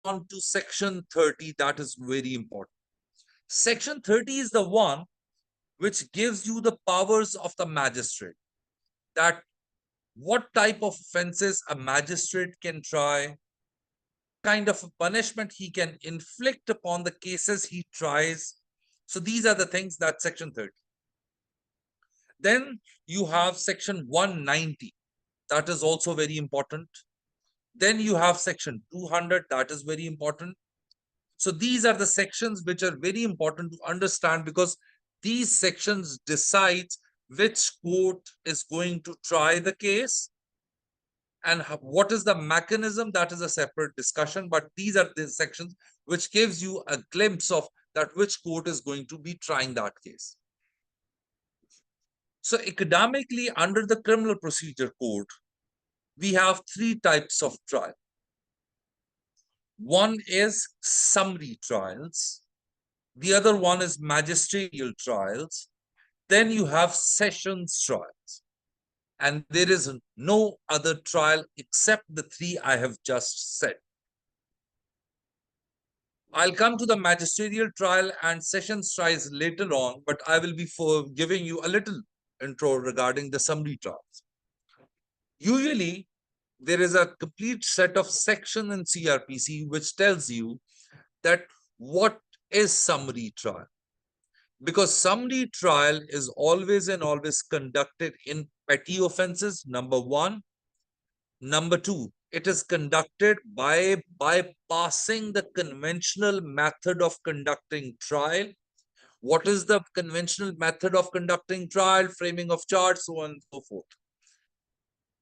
on to section 30, that is very important. Section 30 is the one which gives you the powers of the magistrate, that what type of offenses a magistrate can try, kind of a punishment he can inflict upon the cases he tries. So these are the things that section 30. Then you have section 190, that is also very important. Then you have section 200, that is very important. So these are the sections which are very important to understand, because these sections decides which court is going to try the case, and what is the mechanism, that is a separate discussion. But these are the sections which gives you a glimpse of that which court is going to be trying that case. So academically, under the Criminal Procedure Code, we have three types of trial. One is summary trials. The other one is magisterial trials. Then you have sessions trials. And there is no other trial except the three I have just said. I'll come to the magisterial trial and sessions trials later on, but I will be giving you a little intro regarding the summary trials. Usually, there is a complete set of sections in CRPC which tells you that what is summary trial. Because summary trial is always and always conducted in petty offenses, number one. Number two, it is conducted by bypassing the conventional method of conducting trial. What is the conventional method of conducting trial? Framing of charge, so on and so forth.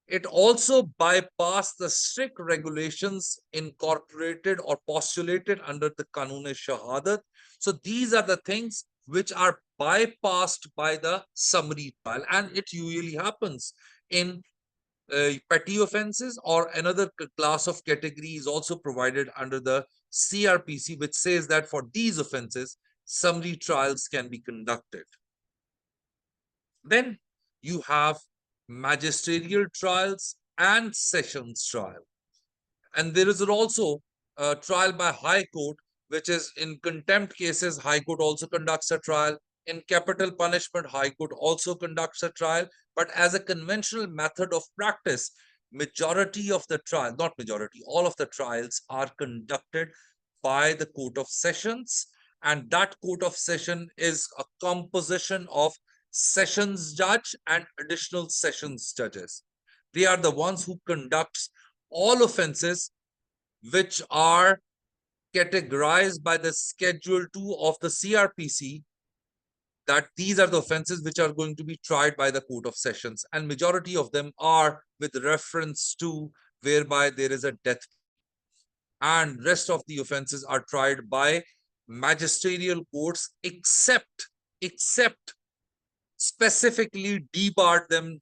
It also bypassed the strict regulations incorporated or postulated under the Kanun-e-Shahadat. So these are the things which are bypassed by the summary trial, and it usually happens in petty offenses, or another class of category is also provided under the CRPC, which says that for these offenses, summary trials can be conducted. Then you have magisterial trials and sessions trial. And there is also a trial by High Court, which is in contempt cases, High Court also conducts a trial. In capital punishment, High Court also conducts a trial. But as a conventional method of practice, majority of the trial, not majority, all of the trials are conducted by the Court of Sessions. And that Court of Session is a composition of sessions judge and additional sessions judges. They are the ones who conduct all offenses which are categorized by the Schedule 2 of the CRPC, that these are the offenses which are going to be tried by the Court of Sessions, and majority of them are with reference to whereby there is a death, and rest of the offenses are tried by magisterial courts, except specifically debarred them,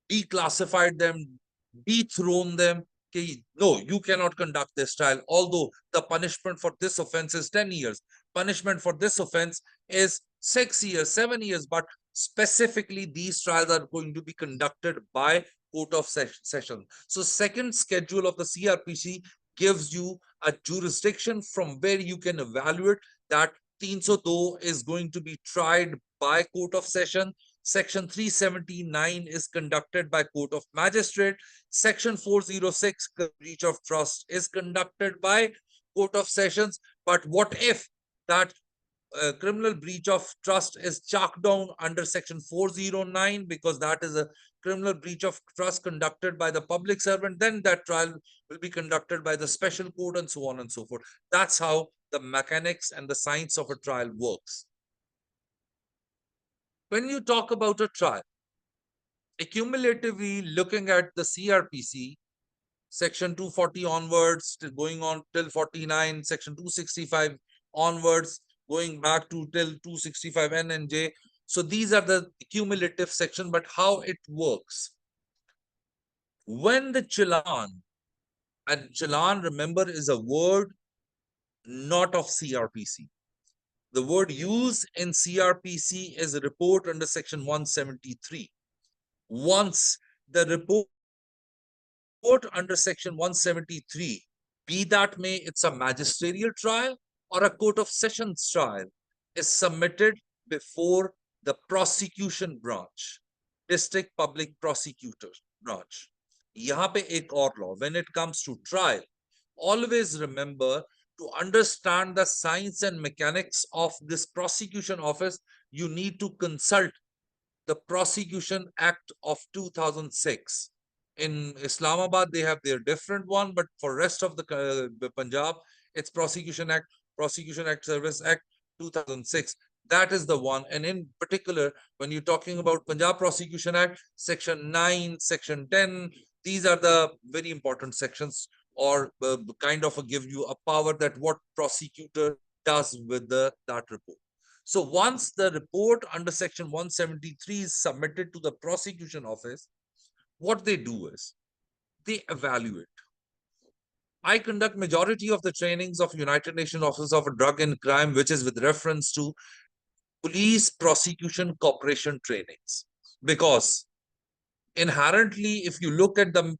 declassified them, dethroned them. Okay, no, you cannot conduct this trial. Although the punishment for this offense is 10 years, punishment for this offense is 6 years, 7 years, but specifically these trials are going to be conducted by Court of Session. So second schedule of the CRPC gives you a jurisdiction from where you can evaluate that 302 is going to be tried by Court of Session. Section 379 is conducted by Court of Magistrate. Section 406, breach of trust, is conducted by Court of Sessions. But what if that criminal breach of trust is chalked down under Section 409, because that is a criminal breach of trust conducted by the public servant? Then that trial will be conducted by the special court, and so on and so forth. That's how the mechanics and the science of a trial works. When you talk about a trial, accumulatively looking at the CRPC, section 240 onwards, going on till 49, section 265 onwards, going back to till 265 N and J. So these are the cumulative section, but how it works. When the challan, and challan, remember, is a word not of CRPC. The word used in CRPC is a report under section 173. Once the report under section 173 be that may it's a magisterial trial or a court of sessions trial, is submitted before the prosecution branch, district public prosecutor branch. यहाँ पे एक और law, when it comes to trial, always remember to understand the science and mechanics of this prosecution office, you need to consult the Prosecution Act of 2006. In Islamabad, they have their different one, but for rest of the Punjab, it's Prosecution Act Service Act 2006. That is the one. And in particular, when you're talking about Punjab Prosecution Act, Section 9, Section 10, these are the very important sections, or kind of give you a power that what prosecutor does with that report. So once the report under section 173 is submitted to the prosecution office, what they do is they evaluate. I conduct majority of the trainings of United Nations Office of Drug and Crime, which is with reference to police prosecution cooperation trainings. Because inherently, if you look at the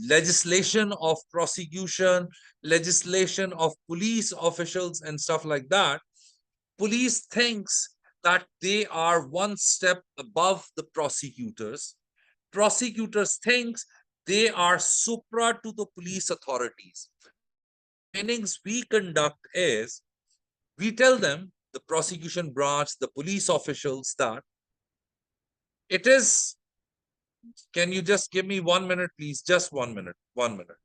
legislation of prosecution, legislation of police officials and stuff like that, police thinks that they are one step above the prosecutors. Prosecutors thinks they are supra to the police authorities. Trainings we conduct is we tell them, the prosecution branch, the police officials, that it is. Can you just give me 1 minute, please? Just 1 minute. 1 minute.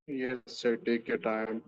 Yes, sir. Take your time.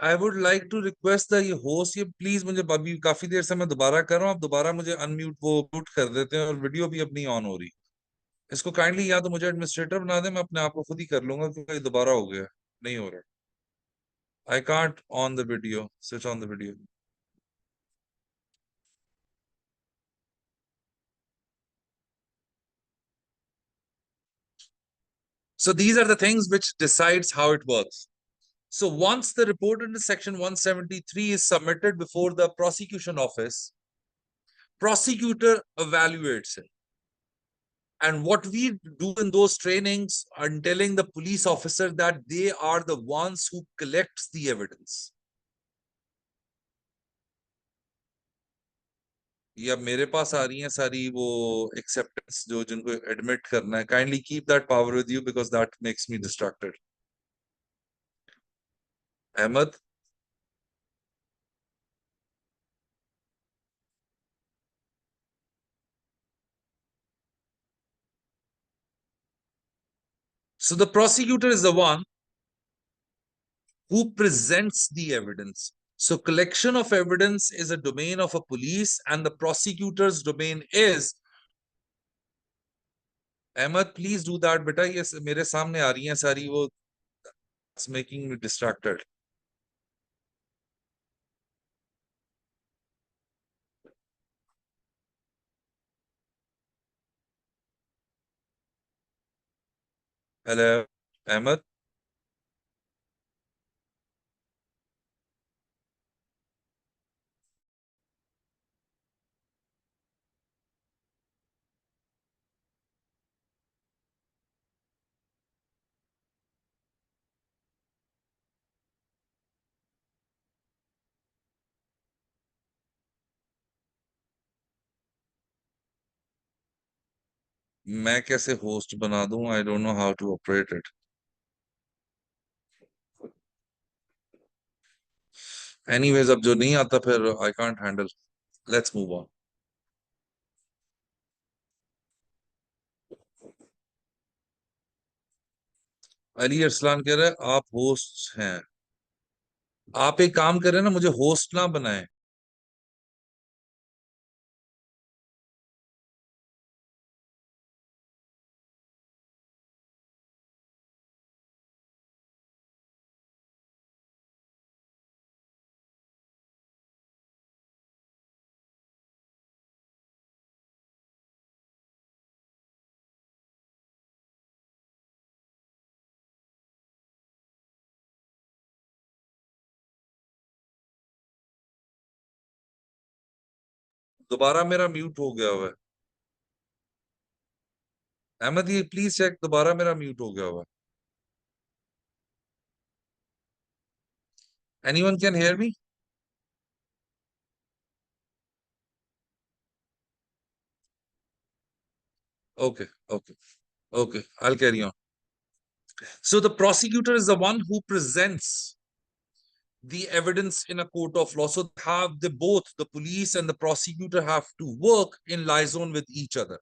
I would like to request the ये host, ये please मुझे अभी काफी देर से मैं दोबारा कर रहा हूँ, आप दोबारा मुझे अनम्यूट वो म्यूट कर देते हैं और वीडियो भी अपनी ऑन हो रही। इसको काइंडली या तो मुझे एडमिनिस्ट्रेटर बना दे, मैं अपने आप को खुद ही कर लूंगा क्योंकि ये दोबारा हो गया, नहीं हो रहा। I can't on the video, switch on the video. So these are the things which decides how it works. So once the report under section 173 is submitted before the prosecution office, prosecutor evaluates it. And what we do in those trainings are telling the police officer that they are the ones who collects the evidence. ये अब मेरे पास आ रही हैं सारी वो acceptance जो जिनको admit करना है। Kindly keep that power with you because that makes me distracted. Ahmad, so the prosecutor is the one who presents the evidence. So collection of evidence is a domain of a police and the prosecutor's domain is, Ahmed, please do that beta, ये मेरे सामने आ रही हैं सारी वो, it's making me distracted. Hello, Ahmed. मैं कैसे host बना दूं? I don't know how to operate it. Anyways, अब जो नहीं आता फिर I can't handle. Let's move on. Ali Arsalan कह रहे हैं आप होस्ट हैं। आप एक काम करें ना, मुझे होस्ट ना बनाएं। दोबारा मेरा म्यूट हो गया हुआ है। अहमद, ये प्लीज चेक, दोबारा मेरा म्यूट हो गया हुआ है। Anyone can hear me? Okay, okay, okay. I'll carry on. So the prosecutor is the one who presents the evidence in a court of law. So have they both, the police and the prosecutor, have to work in liaison with each other.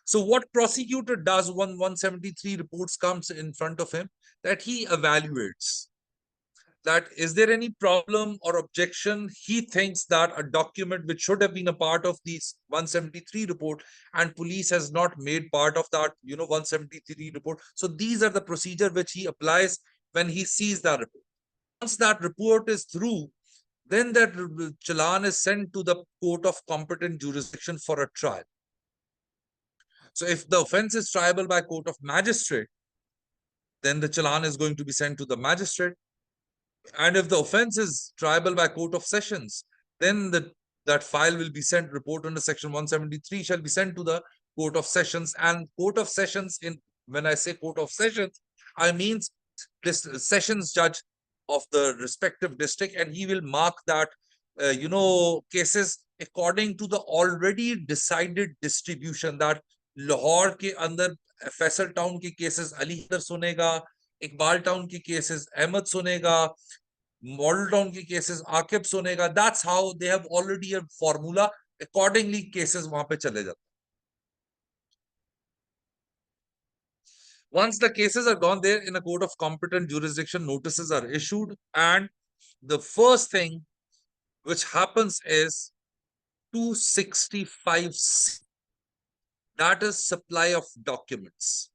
So what prosecutor does when 173 reports comes in front of him, that he evaluates that is there any problem or objection. He thinks that a document which should have been a part of these 173 report and police has not made part of that 173 report. So these are the procedure which he applies when he sees that report. Once that report is through, then that challan is sent to the court of competent jurisdiction for a trial. So if the offense is triable by court of magistrate, then the challan is going to be sent to the magistrate. And if the offense is triable by court of sessions, then that file will be sent, report under section 173 shall be sent to the court of sessions. And court of sessions, when I say court of sessions, I mean this sessions judge of the respective district, and he will mark that cases according to the already decided distribution. That Lahore के अंदर Faisal town के cases Ali अंदर सुनेगा, Iqbal town के cases Ahmad सुनेगा, model town के cases Aqib सुनेगा. That's how they have already a formula. Accordingly cases वहां पे चले जाते. Once the cases are gone there in a court of competent jurisdiction, notices are issued, and the first thing which happens is 265C, that is supply of documents.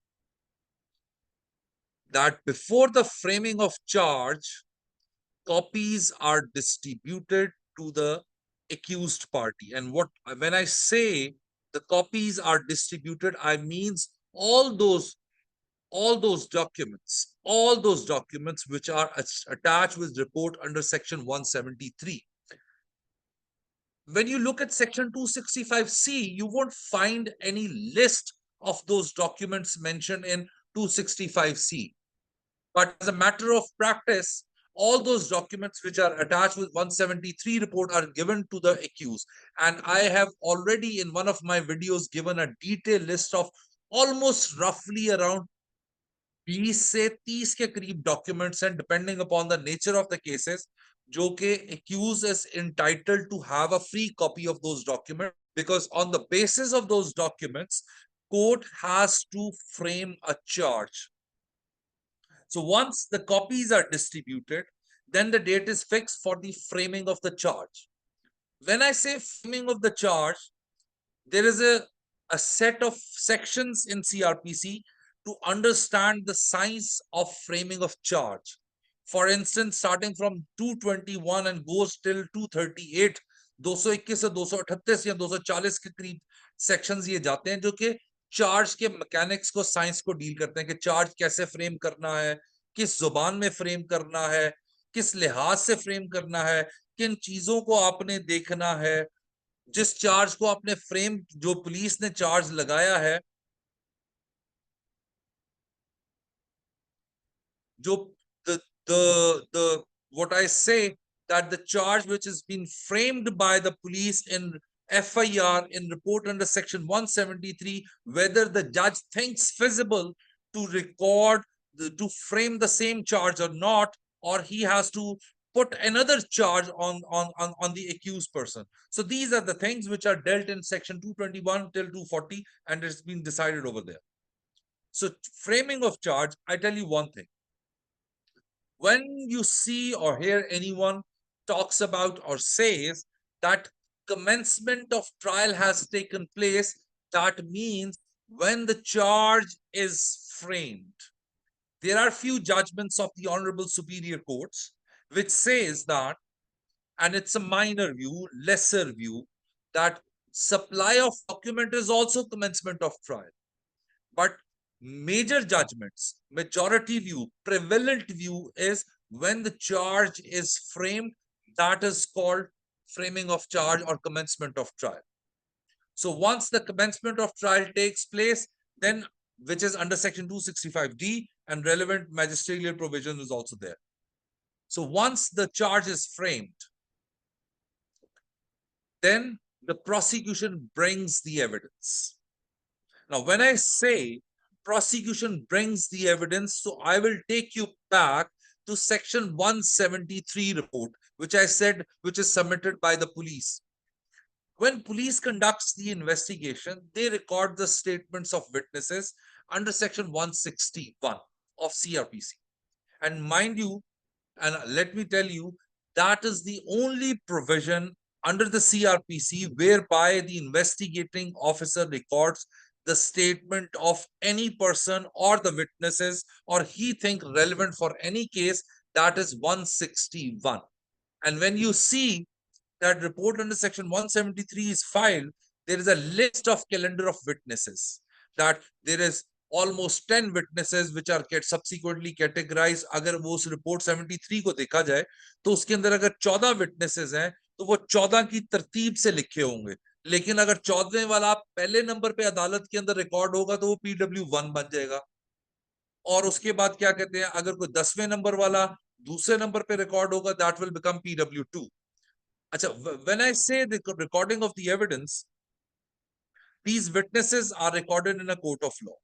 That before the framing of charge, copies are distributed to the accused party. And when I say the copies are distributed, I means all those documents which are attached with report under section 173. When you look at section 265C, you won't find any list of those documents mentioned in 265C. But as a matter of practice, all those documents which are attached with 173 report are given to the accused. And I have already in one of my videos given a detailed list of almost roughly around 20 से 30 के करीब documents, and depending upon the nature of the cases, जो के accused is entitled to have a free copy of those documents, because on the basis of those documents, court has to frame a charge. So once the copies are distributed, then the date is fixed for the framing of the charge. When I say framing of the charge, there is a set of sections in CRPC to understand the science of framing of charge. For instance, starting from 221 and goes till 238, 221 से 238 या 240 के करीब sections ये जाते हैं, जो कि charge के मैकेनिक्स को, साइंस को डील करते हैं कि चार्ज कैसे फ्रेम करना है, किस जुबान में फ्रेम करना है, किस लिहाज से फ्रेम करना है, किन चीजों को आपने देखना है, जिस चार्ज को आपने फ्रेम, जो पुलिस ने चार्ज लगाया है, जो the what I say, that the charge which has been framed by the police in FIR in report under section 173, whether the judge thinks feasible to record to frame the same charge or not, or he has to put another charge on the accused person. So these are the things which are dealt in section 221 till 240, and it's been decided over there. So framing of charge, I tell you one thing. When you see or hear anyone talks about or says that commencement of trial has taken place, that means when the charge is framed. There are few judgments of the Honorable Superior Courts which says that, and it's a minor view, lesser view, that supply of document is also commencement of trial. But major judgments, majority view, prevalent view is when the charge is framed, that is called framing of charge or commencement of trial. So once the commencement of trial takes place, then which is under section 265D, and relevant magisterial provision is also there. So once the charge is framed, then the prosecution brings the evidence. Now, when I say prosecution brings the evidence, so I will take you back to section 173 report, which I said, which is submitted by the police. When police conducts the investigation, they record the statements of witnesses under section 161 of CRPC. And mind you, and let me tell you, that is the only provision under the CRPC whereby the investigating officer records the statement of any person or the witnesses, or he think relevant for any case. That is 161. And when you see that report under section 173 is filed, there is a list of calendar of witnesses, that there is almost 10 witnesses which are subsequently categorized. अगर वो उस report 73 को देखा जाए तो उसके अंदर अगर 14 witnesses हैं तो वो 14 की तरतीब से लिखे होंगे, लेकिन अगर 14वें वाला पहले नंबर पे अदालत के अंदर रिकॉर्ड होगा तो वो PW1 बन जाएगा। और उसके बाद क्या कहते हैं, अगर कोई 10वें नंबर वाला दूसरे नंबर पे रिकॉर्ड होगा, दैट विल बिकम PW2. अच्छा, when I say the recording of the evidence, these witnesses are recorded in a court of law.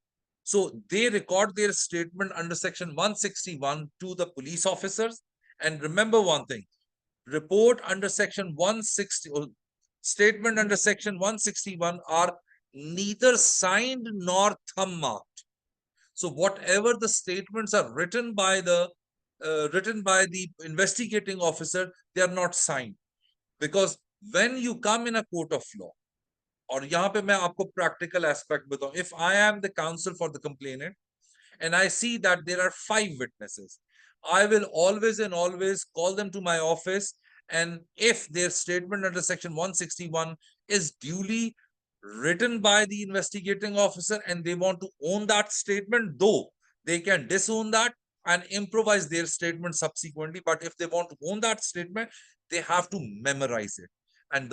So they record their statement under section 161 to the police officers. And remember one thing, report under section 160 or statement under section 161 are neither signed nor thumb marked. So whatever the statements are written by the investigating officer, they are not signed. Because when you come in a court of law, और यहाँ पे मैं आपको practical aspect बताऊं, if I am the counsel for the complainant and I see that there are 5 witnesses, I will always and always call them to my office, and if their statement under section 161 is duly written by the investigating officer and they want to own that statement, though they can disown that and improvise their statement subsequently, but if they want to own that statement, they have to memorize it. And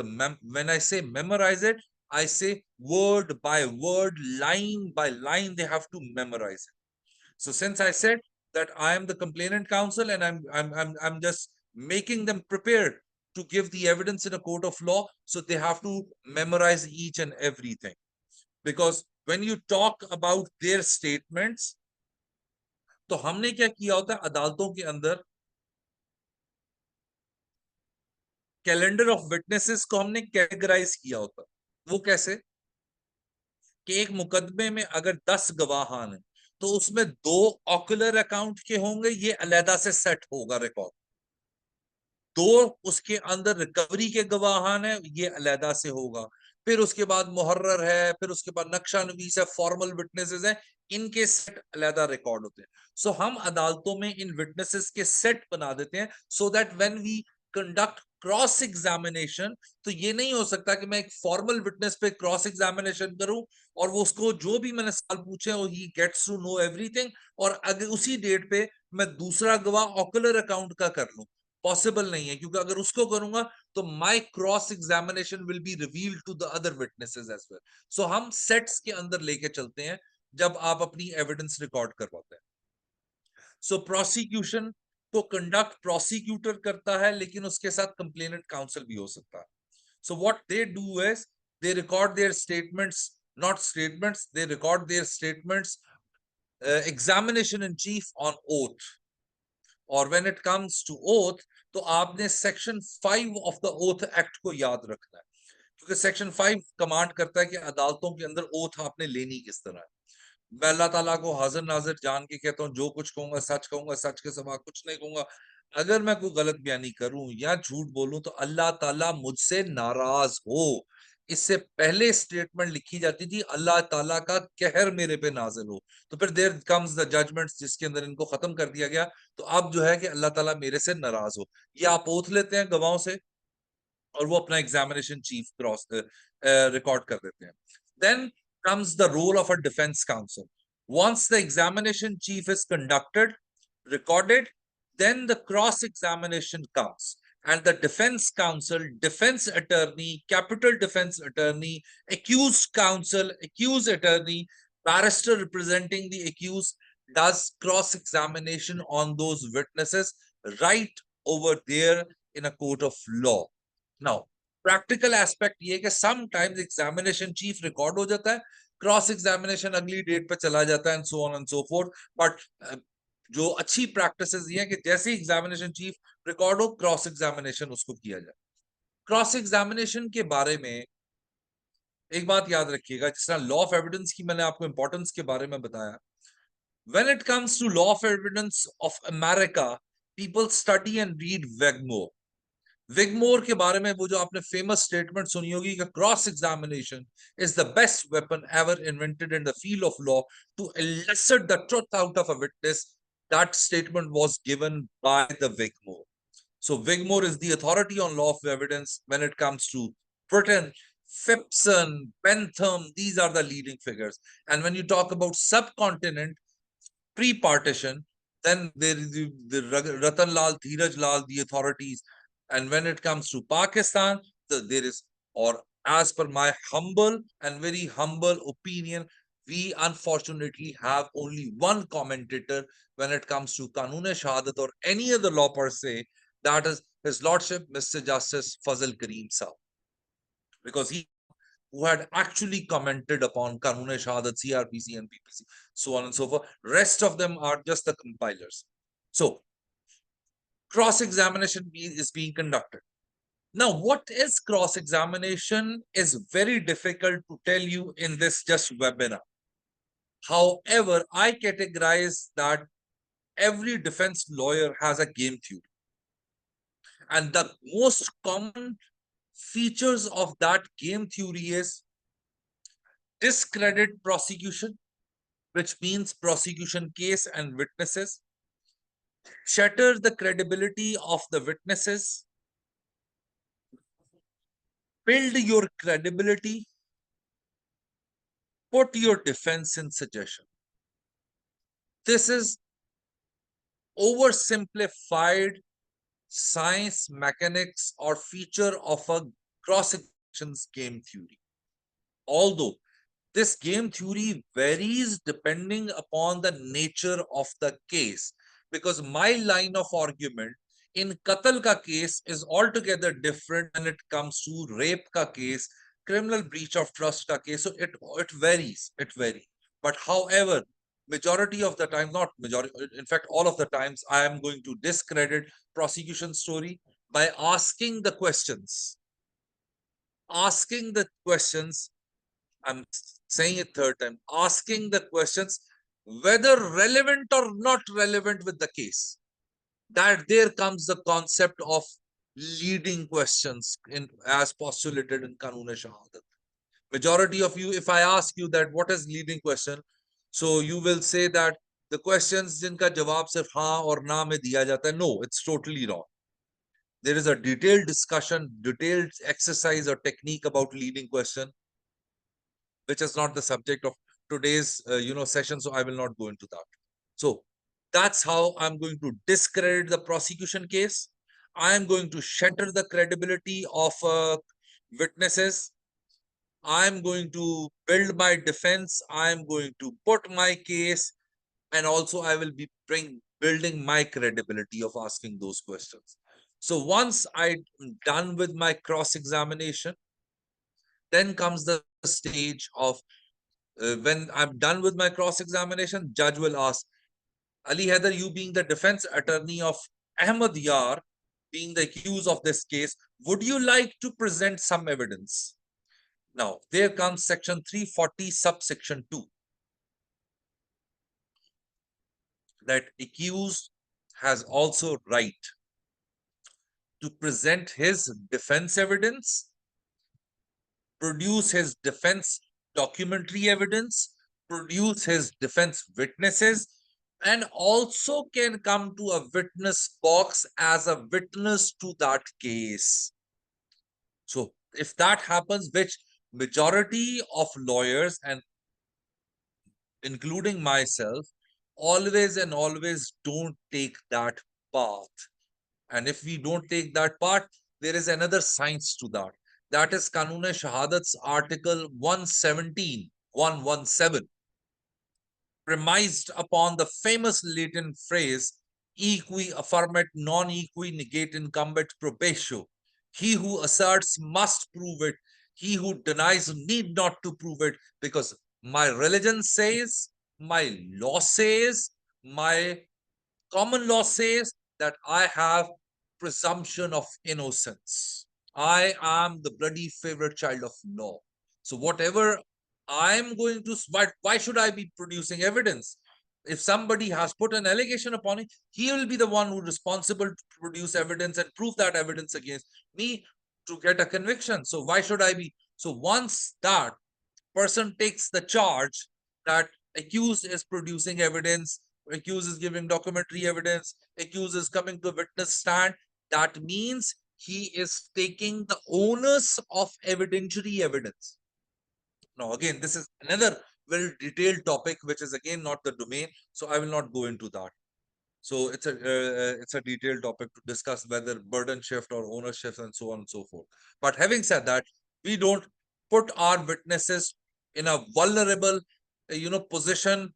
when I say memorize it, I say word by word, line by line, they have to memorize it. So since I said that I am the complainant counsel and I'm just making them prepared to give the evidence in a court of law, so they have to memorize each and everything. Because when you talk about their statements, तो हमने क्या किया होता है अदालतों के अंदर, calendar of witnesses को हमने कैटेगराइज किया होता है। वो कैसे कि एक मुकदमे में अगर 10 गवाहान है तो उसमें 2 ऑकुलर अकाउंट के होंगे, ये अलहदा से सेट होगा रिकॉर्ड। 2 उसके अंदर रिकवरी के गवाहान है, ये अलहदा से होगा। फिर उसके बाद मुहर्रर है, फिर उसके बाद नक्शा नवीस है, फॉर्मल विटनेसेस है, इनके सेट अलहदा रिकॉर्ड होते हैं। सो हम अदालतों में इन विटनेसेस के सेट बना देते हैं, so that when we conduct cross examination, तो ये नहीं हो सकता कि मैं एक फॉर्मल विटनेस पे क्रॉस एग्जामिनेशन करूं और वो उसको जो भी मैंने सवाल पूछे हो ही गेट्स टू नो एवरीथिंग, और अगर उसी डेट पे मैं दूसरा गवाह ऑकुलर अकाउंट का कर लूं। पॉसिबल नहीं है, क्योंकि अगर उसको करूंगा तो my cross examination will be revealed to the other witnesses as well. So हम सेट्स के अंदर लेके चलते हैं जब आप अपनी एविडेंस रिकॉर्ड करवाते हैं। सो प्रोसिक्यूशन को कंडक्ट प्रोसिक्यूटर करता है, लेकिन उसके साथ कंप्लेनेंट काउंसिल भी हो सकता है। So what they do is they record their statements, not statements, they record their statements, examination in chief on oath. और when it comes to oath, तो आपने section 5 of the oath act को याद रखना है, क्योंकि सेक्शन 5 कमांड करता है कि अदालतों के अंदर ओथ आपने लेनी किस तरह है। मैं अल्लाह ताला को हाजिर नाजिर जान के कहता हूँ, जो कुछ कहूंगा सच के सिवा कुछ नहीं कहूंगा। अगर मैं कोई गलत बयानी करूं या झूठ बोलूं तो अल्लाह ताला मुझसे नाराज हो। इससे पहले स्टेटमेंट लिखी जाती थी अल्लाह ताला का कहर मेरे पे नाजिल हो। तो फिर देयर कम्स द जजमेंट्स, जिसके अंदर इनको खत्म कर दिया गया। तो अब जो है कि अल्लाह ताला मेरे से नाराज हो। ये आप ओथ लेते हैं गवाहों से और वो अपना एग्जामिनेशन चीफ क्रॉस रिकॉर्ड कर देते हैं। Then comes the role of a defense counsel. Once the examination chief is conducted, recorded, then the cross examination comes, and the defense counsel, defense attorney, capital defense attorney, accused counsel, accused attorney, barrister representing the accused does cross examination on those witnesses right over there in a court of law. Now, practical aspect ये कि sometimes examination chief record हो जाता है, cross examination अगली date पे चला जाता है, and so on and so fourth. But जो अच्छी प्रैक्टिस ये है कि जैसे ही एग्जामिनेशन चीफ रिकॉर्ड हो, क्रॉस एग्जामिनेशन उसको किया जाए। क्रॉस एग्जामिनेशन के बारे में एक बात याद रखिएगा, जिस तरह लॉ ऑफ एविडेंस की मैंने आपको इंपॉर्टेंस के बारे में बताया, when it comes to law of evidence of America, people study and read Wigmore. Wigmore के बारे में वो जो आपने फेमस स्टेटमेंट सुनी होगी कि cross examination is the best weapon ever invented in the field of law to elicit the truth out of a witness. That statement was given by the Wigmore. So Wigmore is the authority on law of evidence when it comes to Britain. Phipson, Bentham, these are the leading figures. And when you talk about subcontinent pre-partition, then there is the Ratan Lal, Dheeraj Lal, the authorities. And when it comes to Pakistan, there is, or as per my humble and very humble opinion, we unfortunately have only one commentator when it comes to Kanun-e-Shahadat or any other law per se, that is His Lordship, Mr. Justice Fazil Karim Saab. Because he who had actually commented upon Kanun-e-Shahadat, CRPC and PPC, so on and so forth. Rest of them are just the compilers. So cross-examination is being conducted. Now, what is cross-examination is very difficult to tell you in this just webinar. However, I categorize that every defense lawyer has a game theory. And the most common features of that game theory is discredit prosecution, which means prosecution case and witnesses, shatter the credibility of the witnesses, build your credibility, put your defense in suggestion. This is oversimplified science, mechanics, or feature of a cross-examination game theory. Although this game theory varies depending upon the nature of the case, because my line of argument in Qatl ka case is altogether different when it comes to rape ka case, criminal breach of trust ka case. So it varies, But however, majority of the time, not majority, in fact, all of the times, I am going to discredit prosecution story by asking the questions. Asking the questions, I'm saying it third time, asking the questions whether relevant or not relevant with the case. That there comes the concept of leading questions in as postulated in Kanun-e-Shahadat. Majority of you, if I ask you that what is leading question, so you will say that the questions jinka jawab sirf haan aur na mein diya jata hai. No, it's totally wrong. There is a detailed discussion, detailed exercise or technique about leading question, which is not the subject of today's session, so I will not go into that. So that's how I'm going to discredit the prosecution case. I am going to shatter the credibility of witnesses. I'm going to build my defense. I'm going to put my case, and also I will be building my credibility of asking those questions. So once I'm done with my cross-examination, then comes the stage of when I'm done with my cross-examination, judge will ask, Ali Haider, you being the defense attorney of Ahmed Yar, being the accused of this case, would you like to present some evidence? Now, there comes section 340, subsection 2, that accused has also right to present his defense evidence, produce his defense documentary evidence, produce his defense witnesses, and also can come to a witness box as a witness to that case. So if that happens, which majority of lawyers, and including myself, always and always don't take that path. And if we don't take that path, there is another science to that. That is Kanun-e-Shahadat's article 117 premised upon the famous Latin phrase, equi affirmat non equi negate incumbet probatio. He who asserts must prove it. He who denies need not to prove it, because my religion says, my law says, my common law says that I have presumption of innocence. I am the bloody favorite child of law. So whatever I'm going to, why should I be producing evidence? If somebody has put an allegation upon it, he will be the one who is responsible to produce evidence and prove that evidence against me to get a conviction. So why should I be? So once that person takes the charge that accused is producing evidence, accused is giving documentary evidence, accused is coming to a witness stand, that means he is taking the onus of evidentiary evidence. Now, again, this is another very detailed topic, which is again not the domain, so I will not go into that. So it's a detailed topic to discuss whether burden shift or ownership and so on and so forth. But having said that, we don't put our witnesses in a vulnerable, position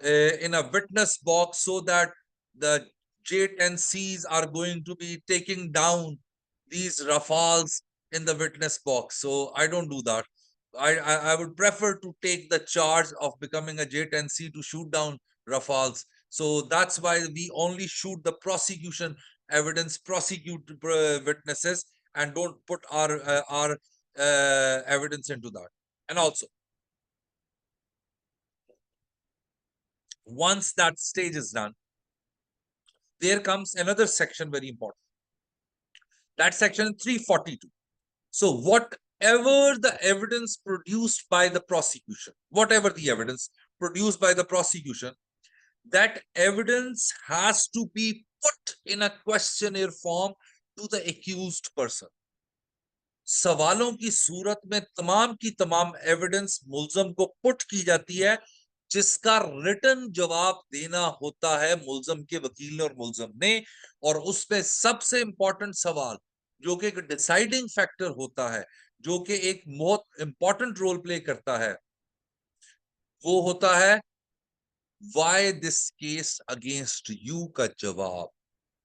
in a witness box so that the J10Cs are going to be taking down these Rafales in the witness box. So I don't do that. I would prefer to take the charge of becoming a J10C to shoot down Rafales. So that's why we only shoot the prosecution evidence, prosecute witnesses, and don't put our evidence into that. And also, once that stage is done, there comes another section very important. That section 342. So whatever the evidence produced by the prosecution, whatever the evidence produced by the prosecution, that evidence has to be put in a questionnaire form to the accused person. सवालों की सूरत में तमाम की तमाम evidence मुल्जम को put की जाती है, जिसका रिटन जवाब देना होता है मुल्जम के वकील और मुल्जम ने, और उसमें सबसे इंपॉर्टेंट सवाल जो कि एक डिसाइडिंग फैक्टर होता है, जो कि एक बहुत इंपॉर्टेंट रोल प्ले करता है, वो होता है why this case against you का जवाब.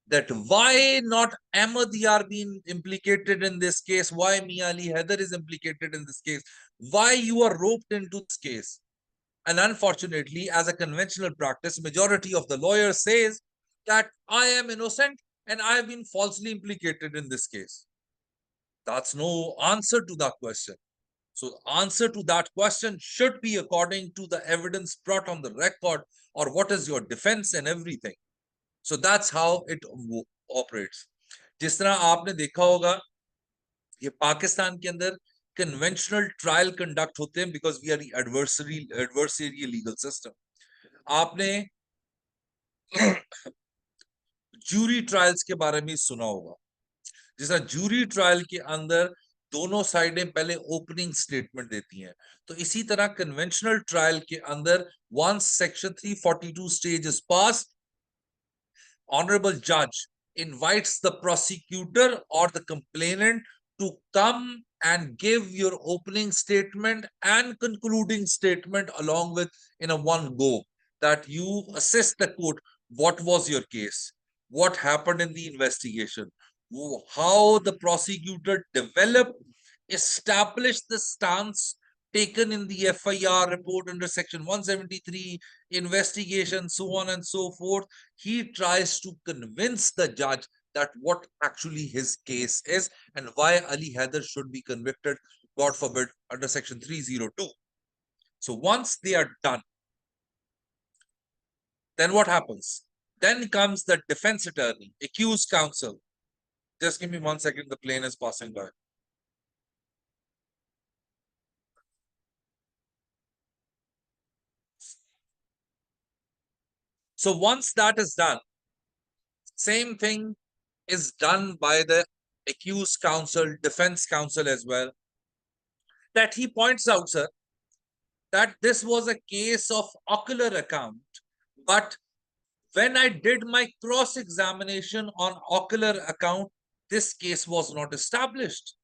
That why not Ahmed Yar being implicated in this case, why Mia Ali Haider is implicated in this case, why you are roped into this case. And unfortunately, as a conventional practice, majority of the lawyers says that I am innocent and I have been falsely implicated in this case. That's no answer to that question. So answer to that question should be according to the evidence brought on the record, or what is your defense and everything. So that's how it operates. जिस तरह आपने देखा होगा, ये पाकिस्तान के अंदर conventional trial conduct होते हैं because we are adversary legal system. आपने जूरी ट्रायल्स के बारे में सुना होगा. जैसा जूरी ट्रायल के अंदर दोनों साइडें पहले ओपनिंग स्टेटमेंट देती हैं, तो इसी तरह कन्वेंशनल ट्रायल के अंदर once section 342 stage is passed, honorable judge invites the prosecutor or the complainant to come and give your opening statement and concluding statement along with in a one go, that you assess the court what was your case, what happened in the investigation, how the prosecutor developed, established the stance taken in the FIR report under section 173, investigation, so on and so forth. He tries to convince the judge that what actually his case is and why Ali Haider should be convicted, God forbid, under section 302. So once they are done, then what happens? Then comes the defense attorney, accused counsel. Just give me 1 second, the plane is passing by. So once that is done, same thing is done by the accused counsel, defense counsel as well, that he points out, sir, that this was a case of ocular account, but when I did my cross-examination on ocular account, this case was not established.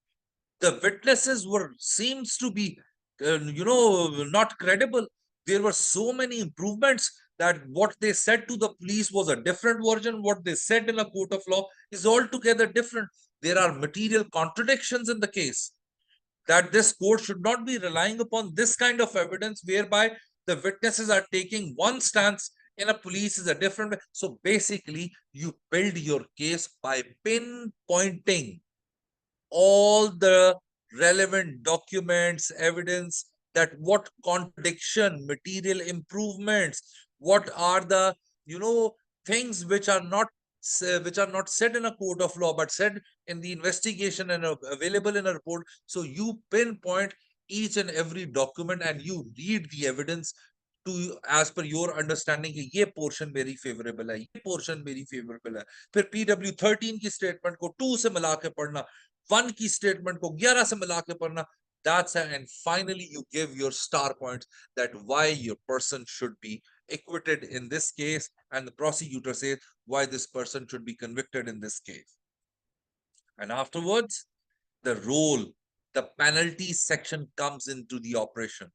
The witnesses seems to be, not credible. There were so many improvements that what they said to the police was a different version. What they said in a court of law is altogether different. There are material contradictions in the case, that this court should not be relying upon this kind of evidence whereby the witnesses are taking one stance in a police is a different way. So basically, you build your case by pinpointing all the relevant documents, evidence, that what contradiction, material improvements, what are the, things which are not said in a court of law, but said in the investigation and available in a report. So you pinpoint each and every document and you read the evidence to as per your understanding कि ये portion very favorable है, ये portion very favorable है. फिर PW13 की statement को 2 से मिला के पढ़ना, 1 की statement को 11 से मिला के पढ़ना. That's it. And finally you give your star points that why your person should be acquitted in this case, and the prosecutor says why this person should be convicted in this case. And afterwards, the role, the penalty section comes into the operation,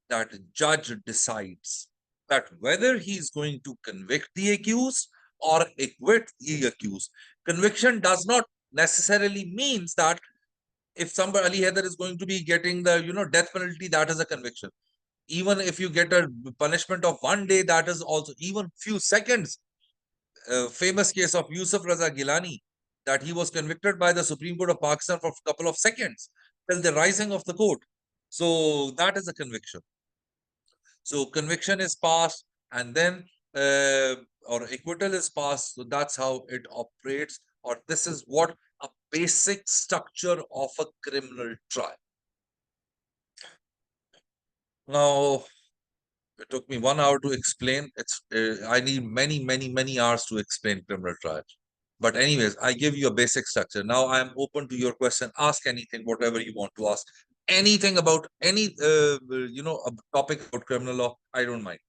that judge decides that whether he is going to convict the accused or acquit the accused. Conviction does not necessarily means that if somebody Ali Haider is going to be getting the death penalty, that is a conviction. Even if you get a punishment of 1 day, that is also even few seconds. Famous case of Yusuf Raza Gilani, that he was convicted by the Supreme Court of Pakistan for a couple of seconds till the rising of the court. So that is a conviction. So conviction is passed, and then or acquittal is passed. So that's how it operates, or this is what a basic structure of a criminal trial. Now, it took me 1 hour to explain. I need many hours to explain criminal trial. But anyways, I give you a basic structure. Now I am open to your question. Ask anything, whatever you want to ask. Anything about any a topic about criminal law, I don't mind.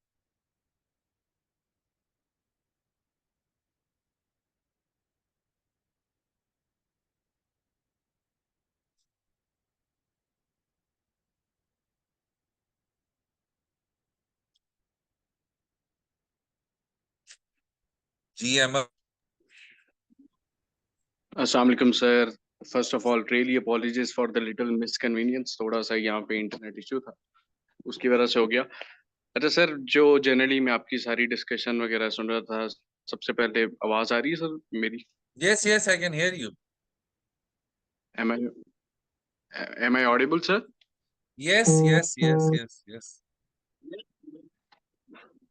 GM. Assalamu alaikum, sir. First of all, really apologies for the little misconvenience. थोड़ा सा यहाँ पे internet issue था, उसकी वजह से हो गया. अच्छा सर, जो जनरली मैं आपकी सारी डिस्कशन वगैरह सुन रहा था, सबसे पहले आवाज आ रही है सर मेरी? Yes, I can hear you. Am I audible, sir? Yes.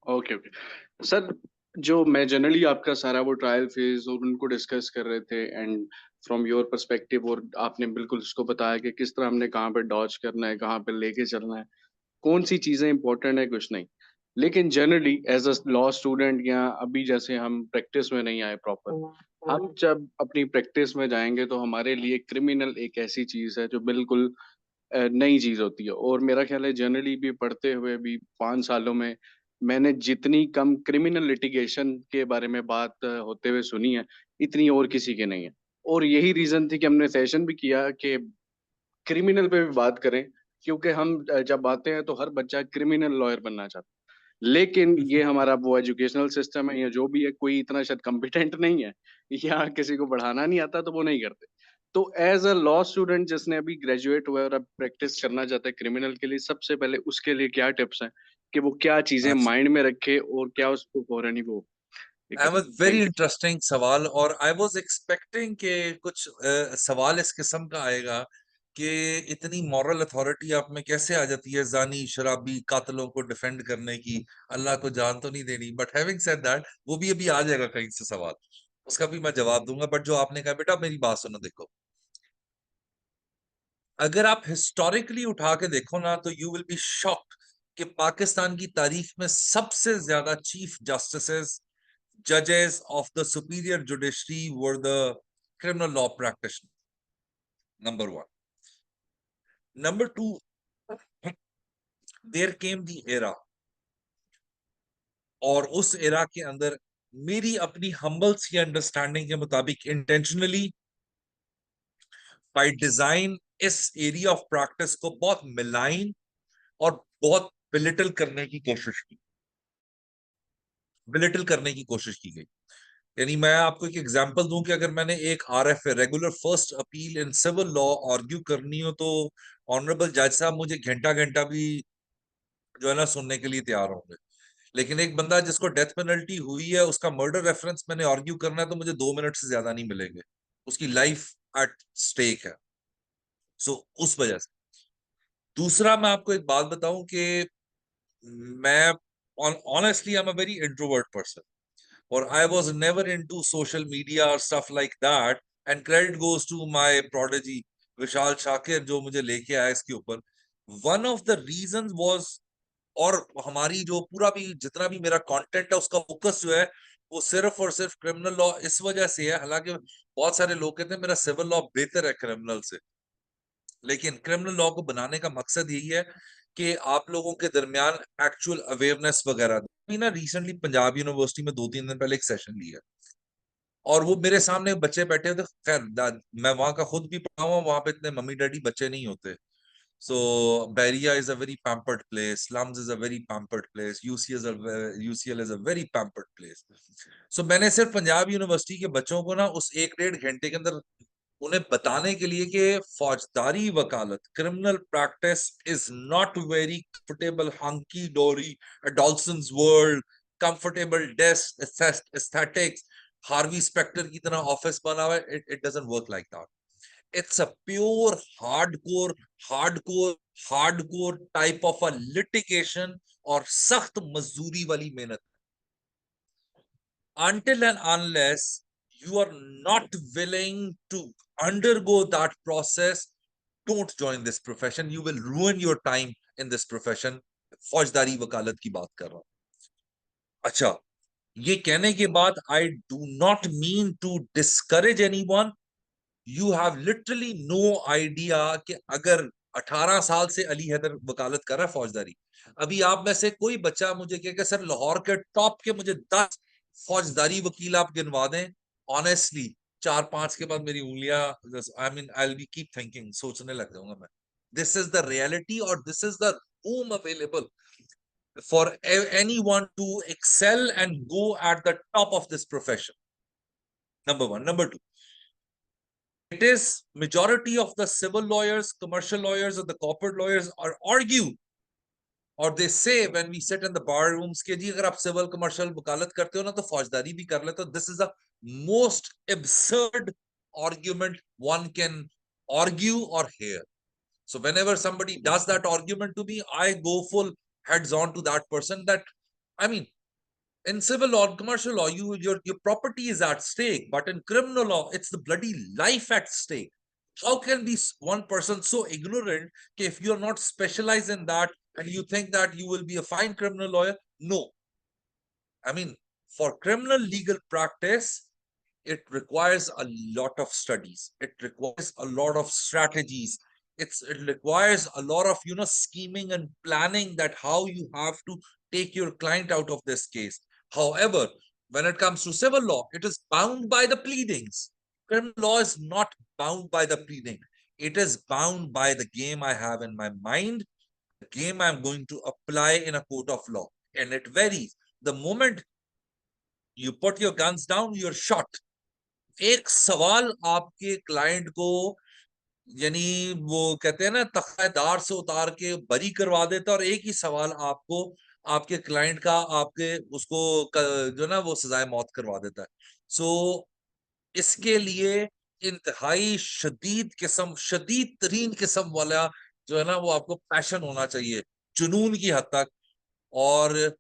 Okay sir, जो मैं जनरली आपका सारा वो ट्रायल फेज और उनको डिस्कस कर रहे थे, एंड फ्रॉम योर पर्सपेक्टिव, और आपने बिल्कुल उसको बताया कि किस तरह हमने कहाँ पे डॉज करना है, कहाँ पे लेके चलना है, कौन सी चीजें इंपॉर्टेंट है, कुछ नहीं. लेकिन generally as a law student या अभी जैसे हम प्रैक्टिस में नहीं आए प्रॉपर, हम जब अपनी प्रैक्टिस में जाएंगे तो हमारे लिए क्रिमिनल एक ऐसी चीज है जो बिल्कुल नई चीज होती है। और मेरा ख्याल है जनरली भी पढ़ते हुए भी 5 सालों में मैंने जितनी कम क्रिमिनल लिटिगेशन के बारे में बात होते हुए सुनी है, इतनी और किसी के नहीं है। और यही रीजन थी कि हमने सेशन भी किया कि क्रिमिनल पे भी बात करें, क्योंकि हम जब आते हैं तो हर बच्चा क्रिमिनल लॉयर बनना चाहता है। लेकिन ये हमारा वो एजुकेशनल सिस्टम है या जो भी है, कोई इतना शायद कॉम्पिटेंट नहीं है या किसी को पढ़ाना नहीं आता तो वो नहीं करते। तो एज अ लॉ स्टूडेंट जिसने अभी ग्रेजुएट हुआ है और अब प्रैक्टिस करना चाहता है क्रिमिनल के लिए, सबसे पहले उसके लिए क्या टिप्स हैं कि वो क्या चीजें अच्छा, माइंड में रखे और क्या उसको फौरन ही वो ये आई करे। Was very thank you. Interesting सवाल, और आई वाज एक्सपेक्टिंग कि कुछ सवाल इस किस्म का आएगा कि इतनी मॉरल अथॉरिटी आप में कैसे आ जाती है जानी शराबी कातलों को डिफेंड करने की, अल्लाह को जान तो नहीं देनी। बट हैविंग सेड दैट, वो भी अभी आ जाएगा कहीं से सवाल, उसका भी मैं जवाब दूंगा। बट जो आपने कहा, बेटा मेरी बात सुनो, देखो, अगर आप हिस्टोरिकली उठा के देखो ना, तो यू विल बी शॉक्ड कि पाकिस्तान की तारीख में सबसे ज्यादा chief justices, judges of the superior judiciary were the criminal law practitioners. Number one. Number two, there came the era, और उस era के अंदर मेरी अपनी हम्बल सी अंडरस्टैंडिंग के मुताबिक इंटेंशनली बाय डिजाइन इस एरिया ऑफ प्रैक्टिस को बहुत मिलाइन और बहुत बिलिटल करने की कोशिश की, बिलिटल करने की कोशिश की गई। यानी मैं आपको एक एग्जांपल दूं कि अगर मैंने एक RFA, regular first appeal in civil law, argue करनी हो, तो ऑनरेबल जज साहब मुझे घंटा घंटा भी जो है ना सुनने के लिए तैयार होंगे। लेकिन एक बंदा जिसको डेथ पेनल्टी हुई है, उसका मर्डर रेफरेंस मैंने आर्ग्यू करना है, तो मुझे 2 मिनट से ज्यादा नहीं मिलेंगे, उसकी लाइफ एट स्टेक है। सो उस वजह से। दूसरा, मैं आपको एक बात बताऊं कि मैं honestly I am a very introvert person, or I was never into social media or stuff like that. And credit goes to my prodigy Vishal Shakir, जो मुझे लेके आया इसके ऊपर। One of the reasons was, और हमारी जो पूरा भी जितना भी मेरा कंटेंट है उसका फोकस जो है, वो सिर्फ और सिर्फ क्रिमिनल लॉ इस वजह से है। हालांकि बहुत सारे लोग कहते हैं मेरा सिविल लॉ बेहतर है क्रिमिनल से, लेकिन क्रिमिनल लॉ को बनाने का मकसद यही है कि आप लोगों के दरमियान एक्चुअल अवेयरनेस वगैरह। अभी ना रिसेंटली पंजाब यूनिवर्सिटी में 2-3 दिन पहले एक सेशन लिया, और वो मेरे सामने बच्चे बैठे हुए थे। खैर मैं वहां का खुद भी पढ़ा हुआ, वहां पे इतने मम्मी डैडी बच्चे नहीं होते। So Bahria is a very pampered place, slums is a very pampered place, UCL is a very pampered place. So मैंने सिर्फ पंजाब यूनिवर्सिटी के बच्चों को ना उस 1-1.5 घंटे के अंदर उन्हें बताने के लिए कि फौजदारी वकालत, criminal practice is not very comfortable hunky dory Dawson's world, comfortable desk aesthetics, Harvey Specter की तरह ऑफिस बना हुआ है। It doesn't work like that. It's a pure hardcore, hardcore, hardcore type of a litigation, और सख्त मजदूरी वाली मेहनत। Until and unless you are not willing to undergo that process, don't join this profession. You will ruin your time in this profession. फौजदारी वकालत की बात कर रहा हूं। अच्छा, ये कहने के बाद I do not mean to discourage anyone. You have literally no idea कि अगर 18 साल से अली हैदर वकालत कर रहा है फौजदारी, अभी आप में से कोई बच्चा मुझे कहेगा सर लाहौर के टॉप के मुझे 10 फौजदारी वकील आप गिनवा दें, ऑनेस्टली 4-5 के बाद मेरी उंगलियां, I mean I will be keep thinking, सोचने लग जाऊंगा मैं। दिस इज द रियलिटी, और this is the room available for anyone to excel and go at the top of this profession. Number one. Number two, it is majority of the civil lawyers, commercial lawyers, or the corporate lawyers are argue, or they say when we sit in the bar rooms कि जी अगर आप civil commercial वकालत करते हो ना तो फौजदारी भी कर लेते हो। This is the most absurd argument one can argue or hear. So whenever somebody does that argument to me, I go full heads on to that person. That, I mean, in civil law, commercial law, your property is at stake, but in criminal law, it's the bloody life at stake. How can be one person so ignorant if you're not specialized in that and you think that you will be a fine criminal lawyer? No. I mean, for criminal legal practice, it requires a lot of studies. It requires a lot of strategies. It requires a lot of, scheming and planning that how you have to take your client out of this case. However, when it comes to civil law, it is bound by the pleadings. Criminal law is not bound by the pleading. It is bound by the game I have in my mind, the game I'm going to apply in a court of law. And it varies. The moment you put your guns down, you're shot. एक सवाल आपके client को, यानी वो कहते हैं ना, तख्तेदार से उतार के बरी करवा देता है, और एक ही सवाल आपको, आपके क्लाइंट का, आपके उसको जो ना वो सजाए मौत करवा देता है. सो इसके लिए इंतहाई शदीद तरीन किस्म वाला जो है ना वो आपको पैशन होना चाहिए, जुनून की हद तक. और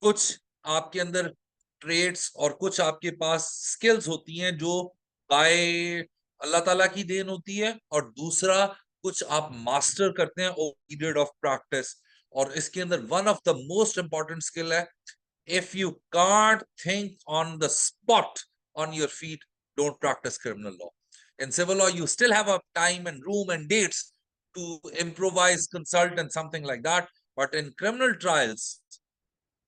कुछ आपके अंदर ट्रेड्स और कुछ आपके पास स्किल्स होती हैं जो बाय अल्लाह ताला की देन होती है, और दूसरा कुछ आप मास्टर करते हैं ओवर पीरियड ऑफ प्रैक्टिस. और इसके अंदर one of the most important skill है, if you can't think on the spot on your feet, don't practice criminal law. In civil law, you still have a time and room and dates to improvise, consult, and something like that. But in criminal trials,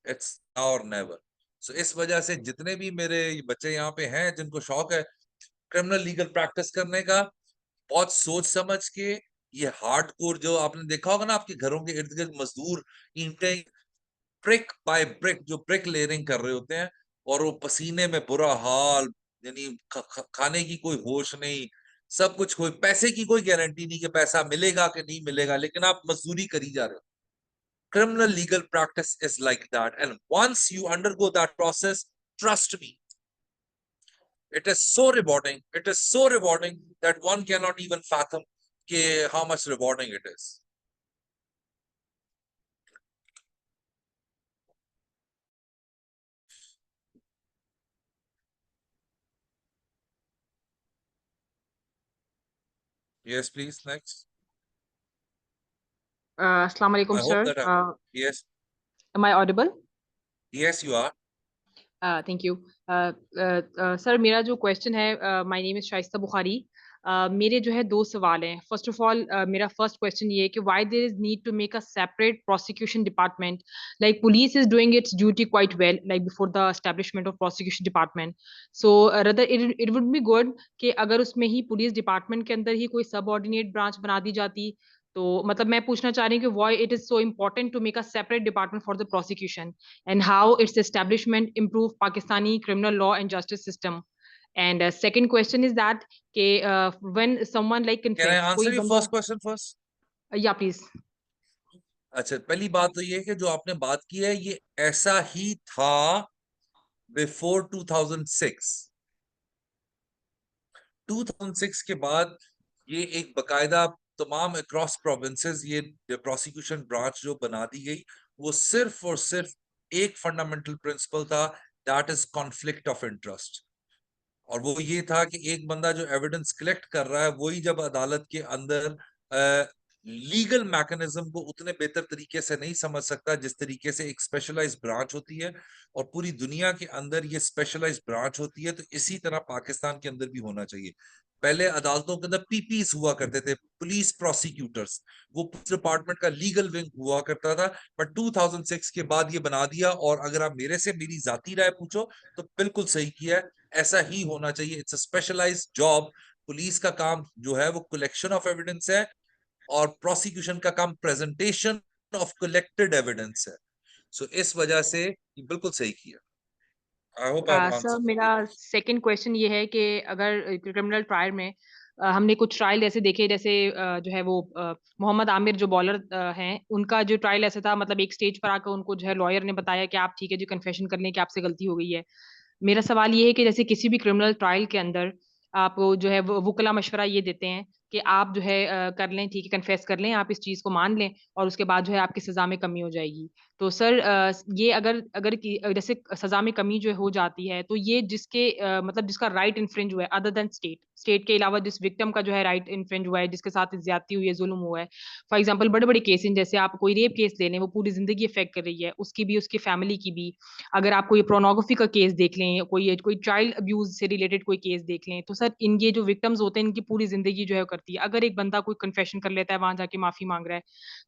it's now or never. So इस वजह से जितने भी मेरे बच्चे यहाँ पे हैं जिनको शौक है क्रिमिनल लीगल प्रैक्टिस करने का, बहुत सोच समझ के, ये हार्डकोर जो आपने देखा होगा ना आपके घरों के इर्द गिर्द मजदूर ईंटें ब्रिक बाय ब्रिक जो ब्रिक लेयरिंग कर रहे होते हैं, और वो पसीने में बुरा हाल, यानी खाने की कोई होश नहीं, सब कुछ, कोई पैसे की कोई गारंटी नहीं कि पैसा मिलेगा कि नहीं मिलेगा, लेकिन आप मजदूरी करी जा रहे हो. Criminal legal practice is like that, and once you undergo that process, trust me, it is so rewarding. It is so rewarding that one cannot even fathom how much rewarding it is. Yes, please, next. Assalamu alaikum, I hope sir. that yes, Am I audible? yes, you are. Thank you. Sir, मेरा जो question है, my name is Shaista Bukhari. मेरे जो है दो सवाल हैं. First of all, मेरा first question ये है कि why there is need to make a separate prosecution department? Like police is doing its duty quite well, like before the establishment of prosecution department. So rather it would be good कि अगर उसमें ही police department के अंदर ही कोई subordinate branch बना दी जाती. तो मतलब मैं पूछना चाह रही हूँ कि why it is so important to make a separate department for the prosecution and how its establishment improve Pakistani criminal law and justice system. And second question is that when someone like Can I confess, answer कोई your बंदा, first question first? yeah please. अच्छा, पहली बात तो ये है कि जो आपने बात की है ये ऐसा ही था बिफोर 2006. 2006 के बाद ये एक बकायदा तमाम अक्रॉस प्रोविंसेस ये प्रोसिक्यूशन ब्रांच जो बना दी गई, वो सिर्फ और सिर्फ एक फंडामेंटल प्रिंसिपल था, that is conflict of interest. और वो ये था कि एक बंदा जो एविडेंस कलेक्ट कर रहा है वही जब अदालत के अंदर लीगल मैकेनिज्म को उतने बेहतर तरीके से नहीं समझ सकता जिस तरीके से एक स्पेशलाइज्ड ब्रांच होती है, और पूरी दुनिया के अंदर ये स्पेशलाइज्ड ब्रांच होती है, तो इसी तरह पाकिस्तान के अंदर भी होना चाहिए. पहले अदालतों के अंदर पीपीस हुआ करते थे, पुलिस प्रोसिक्यूटर्स, वो पुलिस डिपार्टमेंट का लीगल विंग हुआ करता था. बट 2006 के बाद ये बना दिया, और अगर आप मेरे से मेरी जाती राय पूछो तो बिल्कुल सही किया है, ऐसा ही होना चाहिए. It's a specialised job. Police का काम जो है वो कलेक्शन ऑफ एविडेंस है, और प्रोसिक्यूशन का काम प्रेजेंटेशन ऑफ कलेक्टेड एविडेंस है. सो इस वजह से ये बिल्कुल सही किया. I hope I sir answered. मेरा सेकंड क्वेश्चन ये है कि अगर क्रिमिनल ट्रायल में हमने कुछ ट्रायल ऐसे देखे, जैसे जो है वो मोहम्मद आमिर जो बॉलर हैं, उनका जो ट्रायल ऐसा था, मतलब एक स्टेज पर आकर उनको जो है लॉयर ने बताया कि आप ठीक है जी कन्फेशन कर लें कि आपसे गलती हो गई है. मेरा सवाल ये है कि जैसे किसी भी क्रिमिनल ट्रायल के अंदर आप जो है वुकला मशवरा ये देते हैं कि आप जो है कर लें, ठीक है कन्फेस कर लें, आप इस चीज को मान लें और उसके बाद जो है आपकी सजा में कमी हो जाएगी. तो सर ये अगर अगर जैसे सजा में कमी जो हो जाती है, तो ये जिसके मतलब जिसका राइट इन्फ्रिंज हुआ है अदर देन स्टेट, स्टेट के अलावा जिस विक्टिम का जो है राइट इन्फ्रिंज हुआ है, जिसके साथ ज्यादती हुई है, जुल्म हुआ है। फॉर एग्जाम्पल बड़े बड़े केस हैं, जैसे आप कोई रेप केस ले लें, वो पूरी जिंदगी इफेक्ट कर रही है, उसकी भी, उसकी फैमिली की भी। अगर आप कोई पोर्नोग्राफी का केस देख लें, कोई चाइल्ड अब्यूज से रिलेटेड कोई केस देख लें, तो सर इन ये जो विक्टिम्स होते हैं, इनकी पूरी जिंदगी जो है करती है। अगर एक बंदा कोई कन्फेशन कर लेता है, वहां जाके माफी मांग रहा है,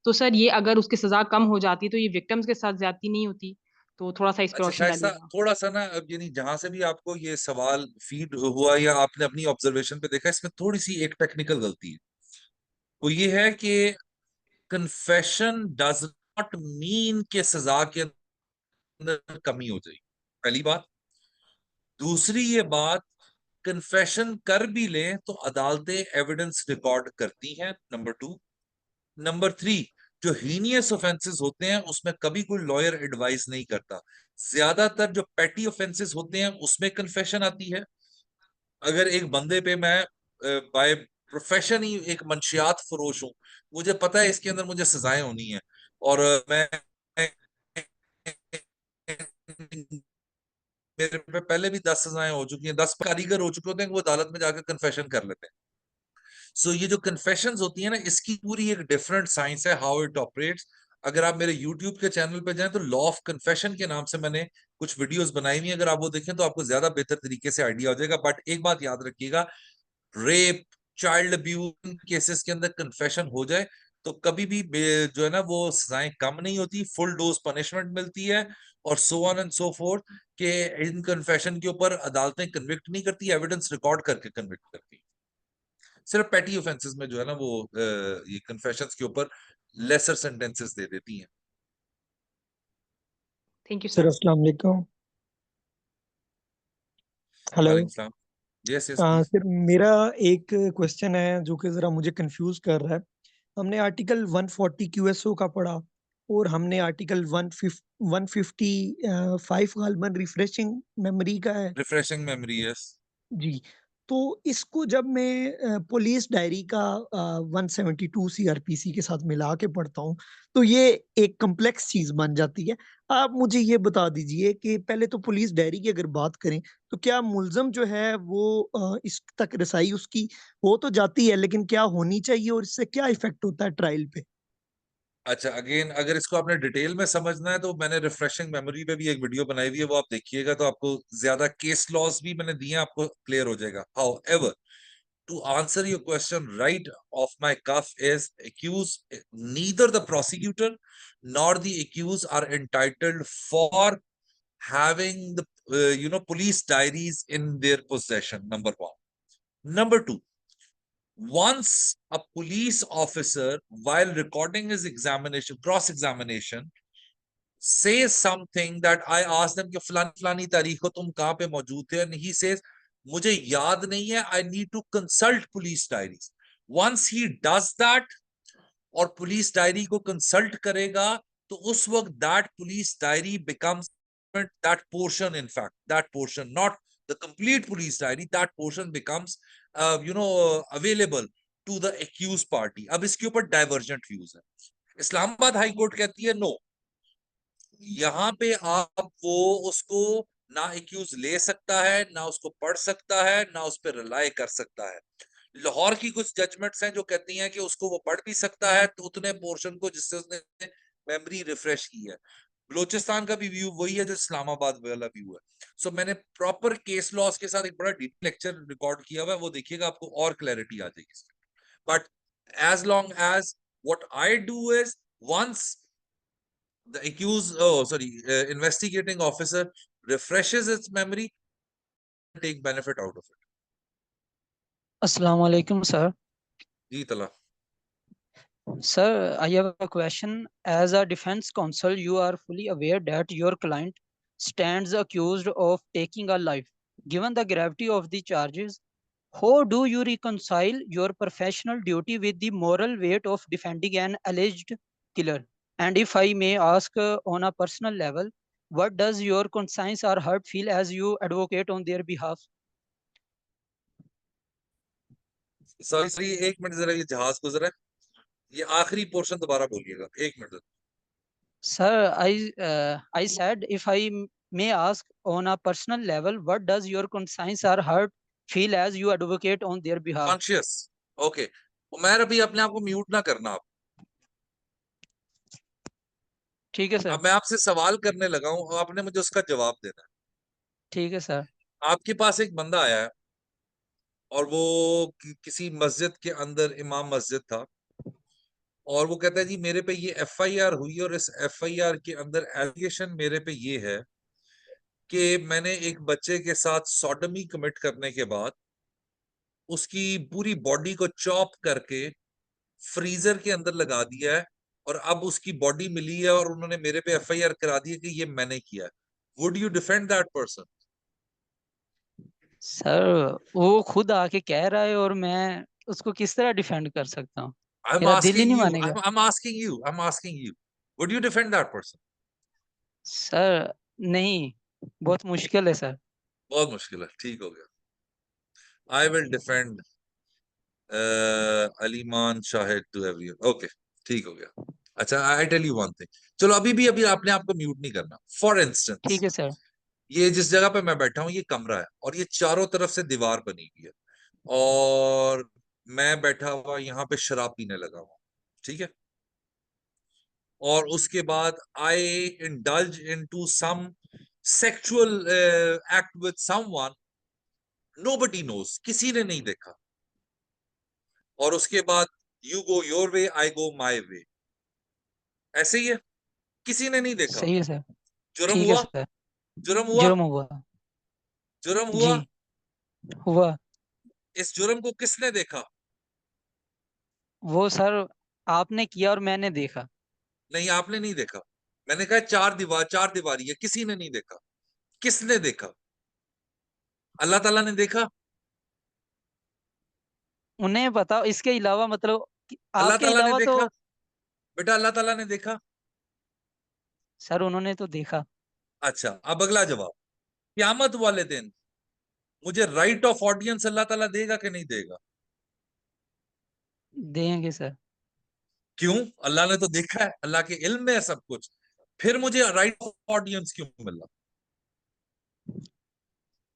तो सर ये अगर उसकी सजा कम हो जाती तो ये विक्टिम्स के साथ ज्यादती नहीं होती। तो थोड़ा सा इस पे अच्छा रोशनी शाइस्ता, डालिएगा। थोड़ा सा ना, अब यानी जहां से भी आपको ये सवाल फीड हुआ या आपने अपनी ऑब्जर्वेशन पे देखा, इसमें थोड़ी सी एक टेक्निकल गलती है। वो ये है कि कन्फेशन डज नॉट मीन कि सजा के अंदर कमी हो जाएगी, पहली बात। दूसरी ये बात, कन्फेशन कर भी लें तो अदालतें एविडेंस रिकॉर्ड करती हैं, नंबर 2। नंबर 3, जो हीनियस ऑफेंसेस होते हैं उसमें कभी कोई लॉयर एडवाइस नहीं करता। ज्यादातर जो पेटी ऑफेंसेस होते हैं उसमें कन्फेशन आती है। अगर एक बंदे पे मैं बाय प्रोफेशन ही एक मंशियात फरोश हूं, मुझे पता है इसके अंदर मुझे सजाएं होनी है, और मैं मेरे पे पहले भी 10 सजाएं हो चुकी हैं, 10 कारीगर हो चुके होते हैं कि वो अदालत में जाकर कन्फेशन कर लेते हैं। सो ये जो कन्फेशन होती है ना, इसकी पूरी एक डिफरेंट साइंस है, हाउ इट ऑपरेट्स। अगर आप मेरे यूट्यूब के चैनल पे जाएं तो लॉ ऑफ कन्फेशन के नाम से मैंने कुछ वीडियोस बनाई हुई हैं, अगर आप वो देखें तो आपको ज्यादा बेहतर तरीके से आइडिया हो जाएगा। बट एक बात याद रखिएगा, रेप, चाइल्ड अब्यूज केसेस के अंदर कन्फेशन हो जाए तो कभी भी जो है ना वो सजाएं कम नहीं होती, फुल डोज पनिशमेंट मिलती है, और so on and so fourth, के इन कन्फेशन के ऊपर अदालतें कन्विक्ट नहीं करती, एविडेंस रिकॉर्ड करके कन्विक्ट करती। सिर्फ पेटी ऑफेंसेस में जो है ना वो ये कन्फेशंस के ऊपर लेसर सेंटेंसेस दे देती हैं। Thank you sir sir. अस्सलाम वालेकुम। हेलो। वालेकुम सलाम। Yes yes please. सर मेरा एक क्वेश्चन है जो कि ज़रा मुझे कंफ्यूज कर रहा है। हमने आर्टिकल 140 क्यूएसओ का पढ़ा और हमने आर्टिकल 155 गालबन रिफ्रेशिंग मेमोरी का है। Refreshing memory, yes. जी। तो इसको जब मैं पुलिस डायरी का 172 सीआरपीसी के साथ मिला के पढ़ता हूँ, तो ये एक कॉम्प्लेक्स चीज़ बन जाती है। आप मुझे ये बता दीजिए कि पहले तो पुलिस डायरी की अगर बात करें, तो क्या मुल्ज़म जो है वो इस तक रसाई उसकी हो तो जाती है, लेकिन क्या होनी चाहिए और इससे क्या इफ़ेक्ट होता है ट्रायल पे? अच्छा, अगेन अगर इसको आपने डिटेल में समझना है तो मैंने रिफ्रेशिंग मेमोरी पे भी एक वीडियो बनाई हुई है, वो आप देखिएगा तो आपको ज्यादा केस लॉस भी मैंने दिए हैं, आपको क्लियर हो जाएगा। How ever, to answer your question right off my cuff is, accused, neither the prosecutor nor the accused are entitled for having the police diaries in their possession, number 1. Number 2, once a police officer while recording his examination, cross examination, says something that I asked them कि फलानी तारीख को तुम कहां पे मौजूद थे, and he says मुझे याद नहीं है, I need to consult police diaries. Once he does that और पुलिस डायरी को कंसल्ट करेगा, तो उस वक्त that police diary becomes that portion, in fact that portion, not the complete police diary, that portion becomes available to the accused party. अब इसके ऊपर divergent views है। इस्लामाबाद हाई कोर्ट कहती है नो, यहाँ पे आप वो उसको ना एक्यूज ले सकता है, ना उसको पढ़ सकता है, ना उस पर रिलाई कर सकता है। लाहौर की कुछ जजमेंट्स हैं जो कहती हैं कि उसको वो पढ़ भी सकता है, तो उतने पोर्शन को जिससे उसने मेमोरी रिफ्रेश की है। बलोचिस्तान का भी व्यू वही है जो इस्लामाबाद वाला व्यू है। सो मैंने प्रॉपर केस लॉस के साथ एक बड़ा डीप लेक्चर रिकॉर्ड किया हुआ है, वो देखिएगा, आपको और क्लैरिटी आ जाएगी। But as long as what I do is, once the investigating officer refreshes its memory, take benefit out of it. Assalamu alaikum, sir. जी तला। Sir, I have a question. As a defense counsel, you are fully aware that your client stands accused of taking a life. Given the gravity of the charges, how do you reconcile your professional duty with the moral weight of defending an alleged killer? And if I may ask on a personal level, what does your conscience or heart feel as you advocate on their behalf? Sorry, एक minute, जरा ये जहाज गुजरा है, ये आखिरी portion दोबारा बोलिएगा, एक minute. Sir, I said, if I may ask on a personal level, what does your conscience or heart feel as you advocate on their behalf. Conscious, okay. Umair अभी अपने आप को म्यूट ना करना आप। ठीक है सर। अब मैं आपसे सवाल करने लगा हूं और आपने मुझे उसका जवाब देना है। ठीक है सर। आपके पास एक बंदा आया है और वो किसी मस्जिद के अंदर इमाम मस्जिद था और वो कहता है जी मेरे पे ये एफआईआर हुई और इस एफआईआर के अंदर एलिगेशन मेरे पे ये है कि मैंने एक बच्चे के साथ सॉडमी कमिट करने के बाद उसकी पूरी बॉडी को चॉप करके फ्रीजर के अंदर लगा दिया है और अब उसकी बॉडी मिली है और उन्होंने मेरे पे एफआईआर करा दी है कि ये मैंने किया है। Would you defend that person? Sir वो खुद आके कह रहा है और मैं उसको किस तरह डिफेंड कर सकता हूँ? I'm मेरा दिल ही asking नहीं you, मानेगा। I'm asking you, I'm asking you, would you defend that person? Sir नहीं, बहुत मुश्किल है सर। बहुत मुश्किल है, ठीक हो गया। I will defend अलीमान Shahid to everyone. Okay, ठीक हो गया। अच्छा, I tell you one thing. चलो अभी आपने आपको म्यूट नहीं करना। For instance, ठीक है सर। ये जिस जगह पे मैं बैठा हूँ ये कमरा है और ये चारों तरफ से दीवार बनी हुई है और मैं बैठा हुआ यहाँ पे शराब पीने लगा हुआ, ठीक है? और उसके बाद I indulge into some sexual act with someone, nobody knows, किसी ने नहीं देखा। और उसके बाद you go your way, I go my way, ऐसे ही है, किसी ने नहीं देखा। सही है सर। जुर्म ठीक है हुआ? सर। जुर्म हुआ? जुर्म हुआ। जुर्म जी हुआ? हुआ। इस जुर्म को किसने देखा? वो सर आपने किया और मैंने देखा। नहीं, आपने नहीं देखा। मैंने कहा चार दीवारी है, किसी ने नहीं देखा। किसने देखा? अल्लाह ताला ने देखा? उन्हें पता, इसके अलावा मतलब अल्लाह आपके ताला ने अलावा तो। देखा? बेटा अल्लाह ताला ने देखा? सर उन्होंने तो देखा। अच्छा, अब अगला जवाब। क्यामत वाले दिन मुझे राइट ऑफ ऑडियंस अल्लाह ताला देगा कि नहीं देगा? देंगे सर। क्यों? अल्लाह ने तो देखा है, अल्लाह के इल्म में है सब कुछ, फिर मुझे राइट ऑफ ऑडियंस क्यों मिला?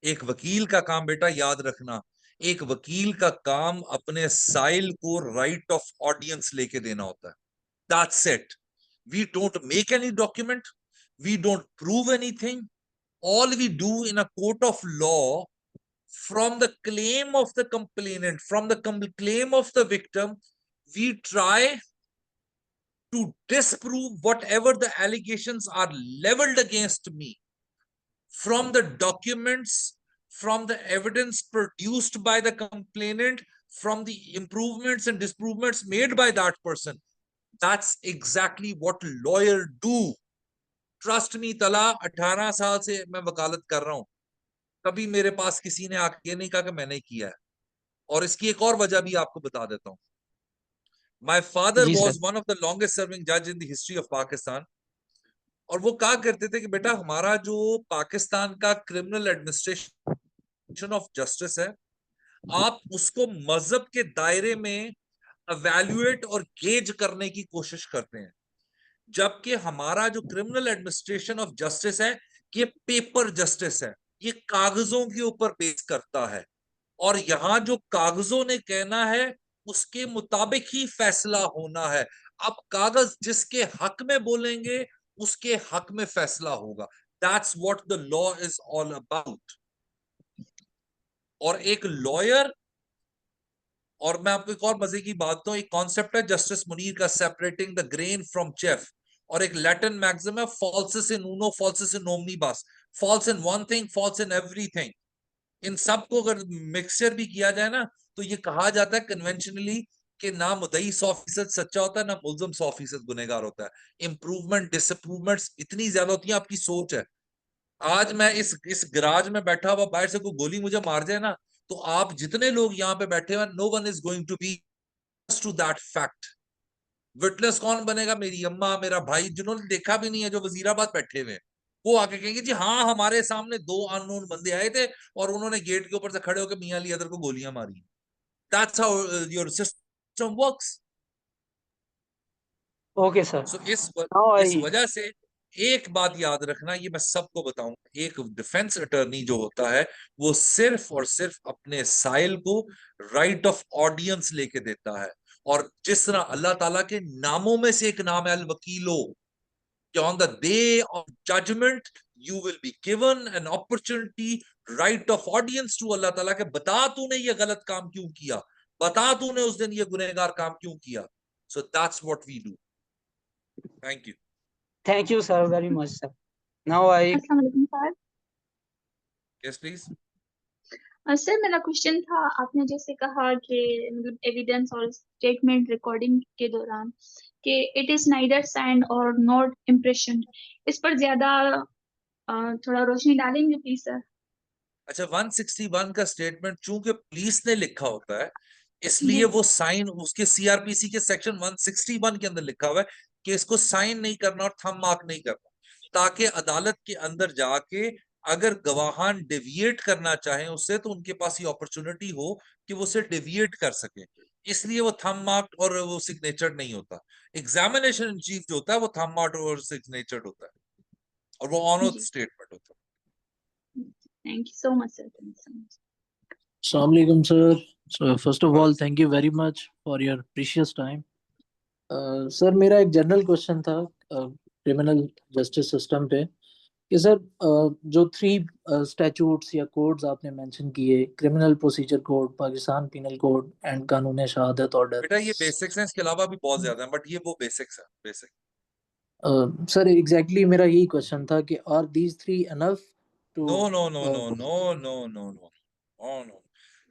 एक वकील का काम बेटा याद रखना, एक वकील का काम अपने साइल को राइट ऑफ ऑडियंस लेके देना होता है। That's it. We don't make any document, we don't prove anything. All we do in a court of law, from the claim of the complainant, from the claim of the victim, we try to disprove whatever the allegations are leveled against me from the documents, from the evidence produced by the complainant, from the improvements and disprovements made by that person. That's exactly what lawyer do. Trust me, तला 18 साल से मैं वकालत कर रहा हूं, कभी मेरे पास किसी ने आके ये नहीं कहा कि मैंने किया है। और इसकी एक और वजह भी आपको बता देता हूं। My father जी sir. was one of the longest serving judge in the history of Pakistan. और वो कहा करते थे कि बेटा हमारा जो पाकिस्तान का क्रिमिनल एडमिनिस्ट्रेशन ऑफ जस्टिस है, आप उसको मजहब के दायरे में अवेल्युएट और गेज करने की कोशिश करते हैं, जबकि हमारा जो क्रिमिनल एडमिनिस्ट्रेशन ऑफ जस्टिस है ये पेपर जस्टिस है, ये कागजों के ऊपर बेस करता है। और यहां जो कागजों ने कहना है उसके मुताबिक ही फैसला होना है। अब कागज जिसके हक में बोलेंगे उसके हक में फैसला होगा। That's what the law is all about. और एक लॉयर, और मैं आपको एक और मजे की बात बताऊं, एक कॉन्सेप्ट है जस्टिस मुनीर का, separating the grain from chaff, और एक लैटिन मैक्सिम है फॉल्सिस इन ऊनो फॉल्सिस इन ओमनीबास, false in one thing false in everything. इन सब को अगर मिक्सचर भी किया जाए ना तो ये कहा जाता है कन्वेंशनली कि ना मुद्दई 100% सच्चा होता है, ना मुल्जिम 100% गुनहगार होता है। इंप्रूवमेंट डिसअप्रूवमेंट्स इतनी ज्यादा होती है, आपकी सोच है। आज मैं इस गराज में बैठा हुआ, बाहर से कोई गोली मुझे मार जाए ना, तो आप जितने लोग यहाँ पे बैठे हुए, no one is going to be to that fact. Witness कौन बनेगा? मेरी अम्मा, मेरा भाई, जिन्होंने देखा भी नहीं है, जो वजीराबाद बैठे हुए हैं, वो आके कहेंगे जी हाँ हमारे सामने 2 अननोन बंदे आए थे और उन्होंने गेट के ऊपर से खड़े होकर मियां अली अदर को गोलियां मारी। That's how your system works. Okay sir. So now इस आई। वजह से एक बात याद रखना, ये मैं सबको बताऊंगा, एक डिफेंस अटर्नी जो होता है वो सिर्फ और सिर्फ अपने साइल को राइट ऑफ ऑडियंस लेके देता है। और जिस तरह अल्लाह ताला के नामों में से एक नाम है अल वकीलो, कि on the day of judgment you will be given an opportunity, right of audience to Allah Taala के बता तूने ये गलत काम क्यों किया, बता तूने उस दिन ये गुनहगार काम क्यों किया। So that's what we do. Thank you. Thank you, sir, very much, sir. Now I अस्सलाम वालेकुम सर। Yes please. सर मेरा क्वेश्चन था, आपने जैसे कहा कि मतलब एविडेंस और स्टेटमेंट रिकॉर्डिंग के दौरान कि इट इज नाइदर साइन और नॉट इम्प्रेशन, इस पर ज्यादा थोड़ा रोशनी डालेंगे प्लीज सर। अच्छा, 161 का स्टेटमेंट चूंकि पुलिस ने लिखा होता है, जी इसलिए वो साइन उसके सीआरपीसी के सेक्शन 161 के अंदर लिखा हुआ है कि इसको साइन नहीं करना और थंब मार्क नहीं करना, ताकि अदालत के अंदर जाके अगर गवाहान डेविएट करना चाहें उससे, तो उनके पास ये अपॉर्चुनिटी हो कि वो उसे डेविएट कर सके। इसलिए वो थंब मार्क और वो सिग्नेचर नहीं होता। एग्जामिनेशन इन चीफ जो होता है वो थंब मार्क और सिग्नेचर होता है, और वो ऑन ऑथ जी स्टेटमेंट होता है। Thank you so much sir, thank you so much. Assalamu alaikum, sir. So first of all, बस thank you very much for your precious time. Sir मेरा एक जनरल क्वेश्चन था criminal justice system पे कि sir जो 3 statutes या codes आपने mention किए, criminal procedure code, Pakistan penal code and कानून शहादत ऑर्डर, बेटा ये बेसिक्स हैं, इसके अलावा भी बहुत ज्यादा है, बट ये वो बेसिक्स है, बेसिक। सर एग्जैक्टली मेरा यही क्वेश्चन था कि are these 3 enough to know no no no no no no no no no.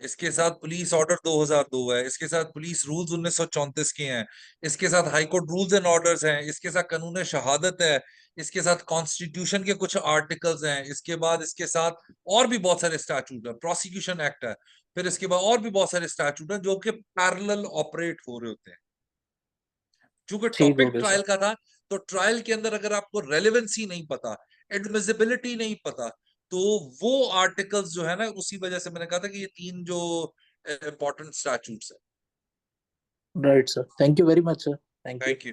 इसके साथ पुलिस ऑर्डर 2002 है, इसके साथ पुलिस रूल्स 1934 के हैं, इसके साथ हाईकोर्ट रूल्स एंड ऑर्डर्स हैं, इसके साथ कानून शहादत है, इसके साथ कॉन्स्टिट्यूशन के कुछ आर्टिकल्स हैं, इसके बाद इसके साथ और भी बहुत सारे स्टैट्यूट है, प्रोसिक्यूशन एक्ट है, फिर इसके बाद और भी बहुत सारे स्टैट्यूट हैं जो कि पैरेलल ऑपरेट हो रहे होते हैं। चूंकि ठीक हो टॉपिक गया ट्रायल सर। का था, तो ट्रायल के अंदर अगर आपको रेलेवेंसी नहीं पता, एडमिसिबिलिटी नहीं पता, तो वो आर्टिकल्स जो है ना, उसी वजह से मैंने कहा था कि ये 3 जो इंपॉर्टेंट स्टैट्यूट्स है। Right sir, thank you very much sir, thank you. Thank you.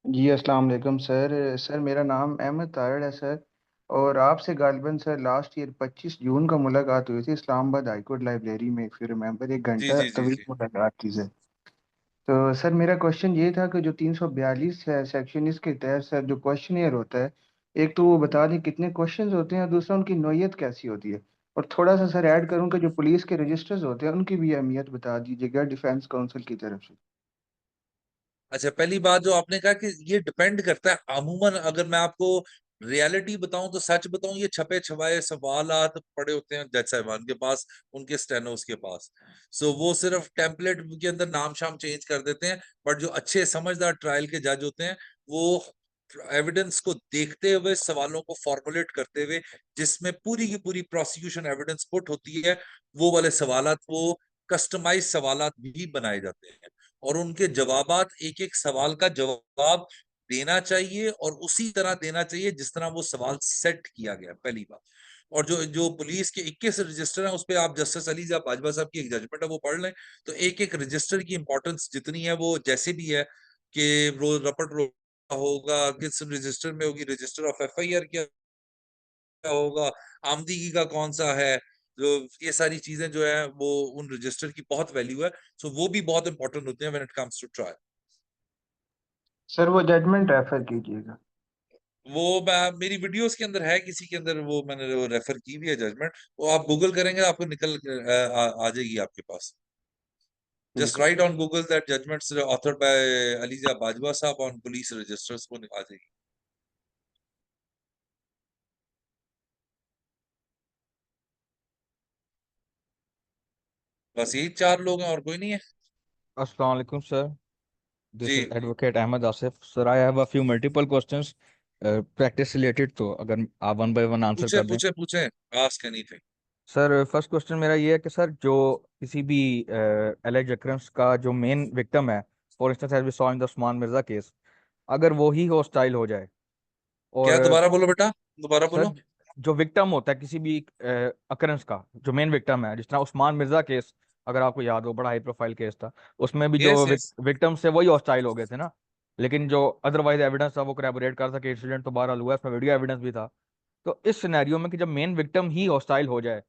जी अस्सलाम वालेकुम सर। सर मेरा नाम अहमद तारड़ है सर, और आपसे गालिबन सर लास्ट ईयर 25 जून को मुलाकात हुई थी इस्लामाबाद हाईकोर्ट लाइब्रेरी में, इफ यू रिमेंबर। 1 जी घंटा जी जी तवील जी। मुलाकात थी सर। तो सर मेरा क्वेश्चन ये था कि जो 342 है सेक्शन, इसके तहत सर जो क्वेश्चनियर होता है, एक तो वो बता दें कितने क्वेश्चंस होते हैं, और दूसरा उनकी नौयत कैसी होती है। और थोड़ा सा सर ऐड करूँ कि जो पुलिस के रजिस्टर्स होते हैं उनकी भी अहमियत बता दीजिएगा डिफेंस काउंसिल की तरफ से। अच्छा, पहली बात जो आपने कहा कि ये डिपेंड करता है, अमूमन अगर मैं आपको रियलिटी बताऊं तो सच बताऊं, ये छपे छपाए सवालात पड़े होते हैं जज साहिबान के पास, उनके स्टेनोस के पास। सो वो सिर्फ टेम्पलेट के अंदर नाम शाम चेंज कर देते हैं, बट जो अच्छे समझदार ट्रायल के जज होते हैं वो एविडेंस को देखते हुए, सवालों को फॉर्मुलेट करते हुए, जिसमें पूरी की पूरी प्रोसिक्यूशन एविडेंस पुट होती है, वो वाले सवालात, वो कस्टमाइज सवालात भी बनाए जाते हैं, और उनके जवाबात, एक एक सवाल का जवाब देना चाहिए और उसी तरह देना चाहिए जिस तरह वो सवाल सेट किया गया, पहली बात। और जो जो पुलिस के 21 रजिस्टर हैं, उस पे आप जस्टिस अलीजा बाजवा साहब की एक जजमेंट है, वो पढ़ लें, तो एक एक रजिस्टर की इंपॉर्टेंस जितनी है वो जैसे भी है, कि रपट होगा किस रजिस्टर में होगी, रजिस्टर ऑफ एफआईआर क्या होगा, आमदगी का कौन सा है, जो ये सारी चीजें जो है वो उन रजिस्टर की बहुत वैल्यू है। सो वो भी बहुत इंपॉर्टेंट होते हैं when it comes to trial. Sir वो जजमेंट रेफर कीजिएगा। वो मेरी वीडियोस के अंदर है, किसी के अंदर वो मैंने वो रेफर की हुई है जजमेंट, वो आप गूगल करेंगे आपको निकल आ जाएगी आपके पास। जस्ट बिल्कुल। Write on Google that judgements authored by Aliza Bajwa साहब ऑन पुलिस रजिस्टर्स, वो आ जाएगी। बस यही 4 लोग हैं और कोई नहीं है। Assalamu alaikum, sir. This ji is Advocate Ahmed Asif. Sir, I have a few multiple questions, practice related, तो अगर आप one by one आंसर पूछे कर दें। पूछे पूछे, ask anything. Sir first question मेरा ये है कि सर जो किसी भी एलेज अक्रंस का जो मेन विक्टिम है, for instance as we saw in the Usman Mirza case, अगर वो ही हॉस्टाइल हो जाए, क्या, और दोबारा बोलो बेटा, दोबारा सर बोलो। जो विक्टिम होता है किसी भी अक्रंस का, जो मेन विक्टिम है, जिस तरह उस्मान मिर्जा केस अगर आपको याद हो, बड़ा हाई प्रोफाइल केस था, उसमें भी जो यस यस विक्टिम्स थे वही हॉस्टाइल हो गए थे ना, लेकिन जो अदरवाइज एविडेंस था वो करैबोरेट कर सके, इंसिडेंट तो बहरहाल हुआ, इसमें वीडियो एविडेंस भी था। तो इस सिनेरियो में कि जब मेन विक्टिम ही हॉस्टाइल हो जाए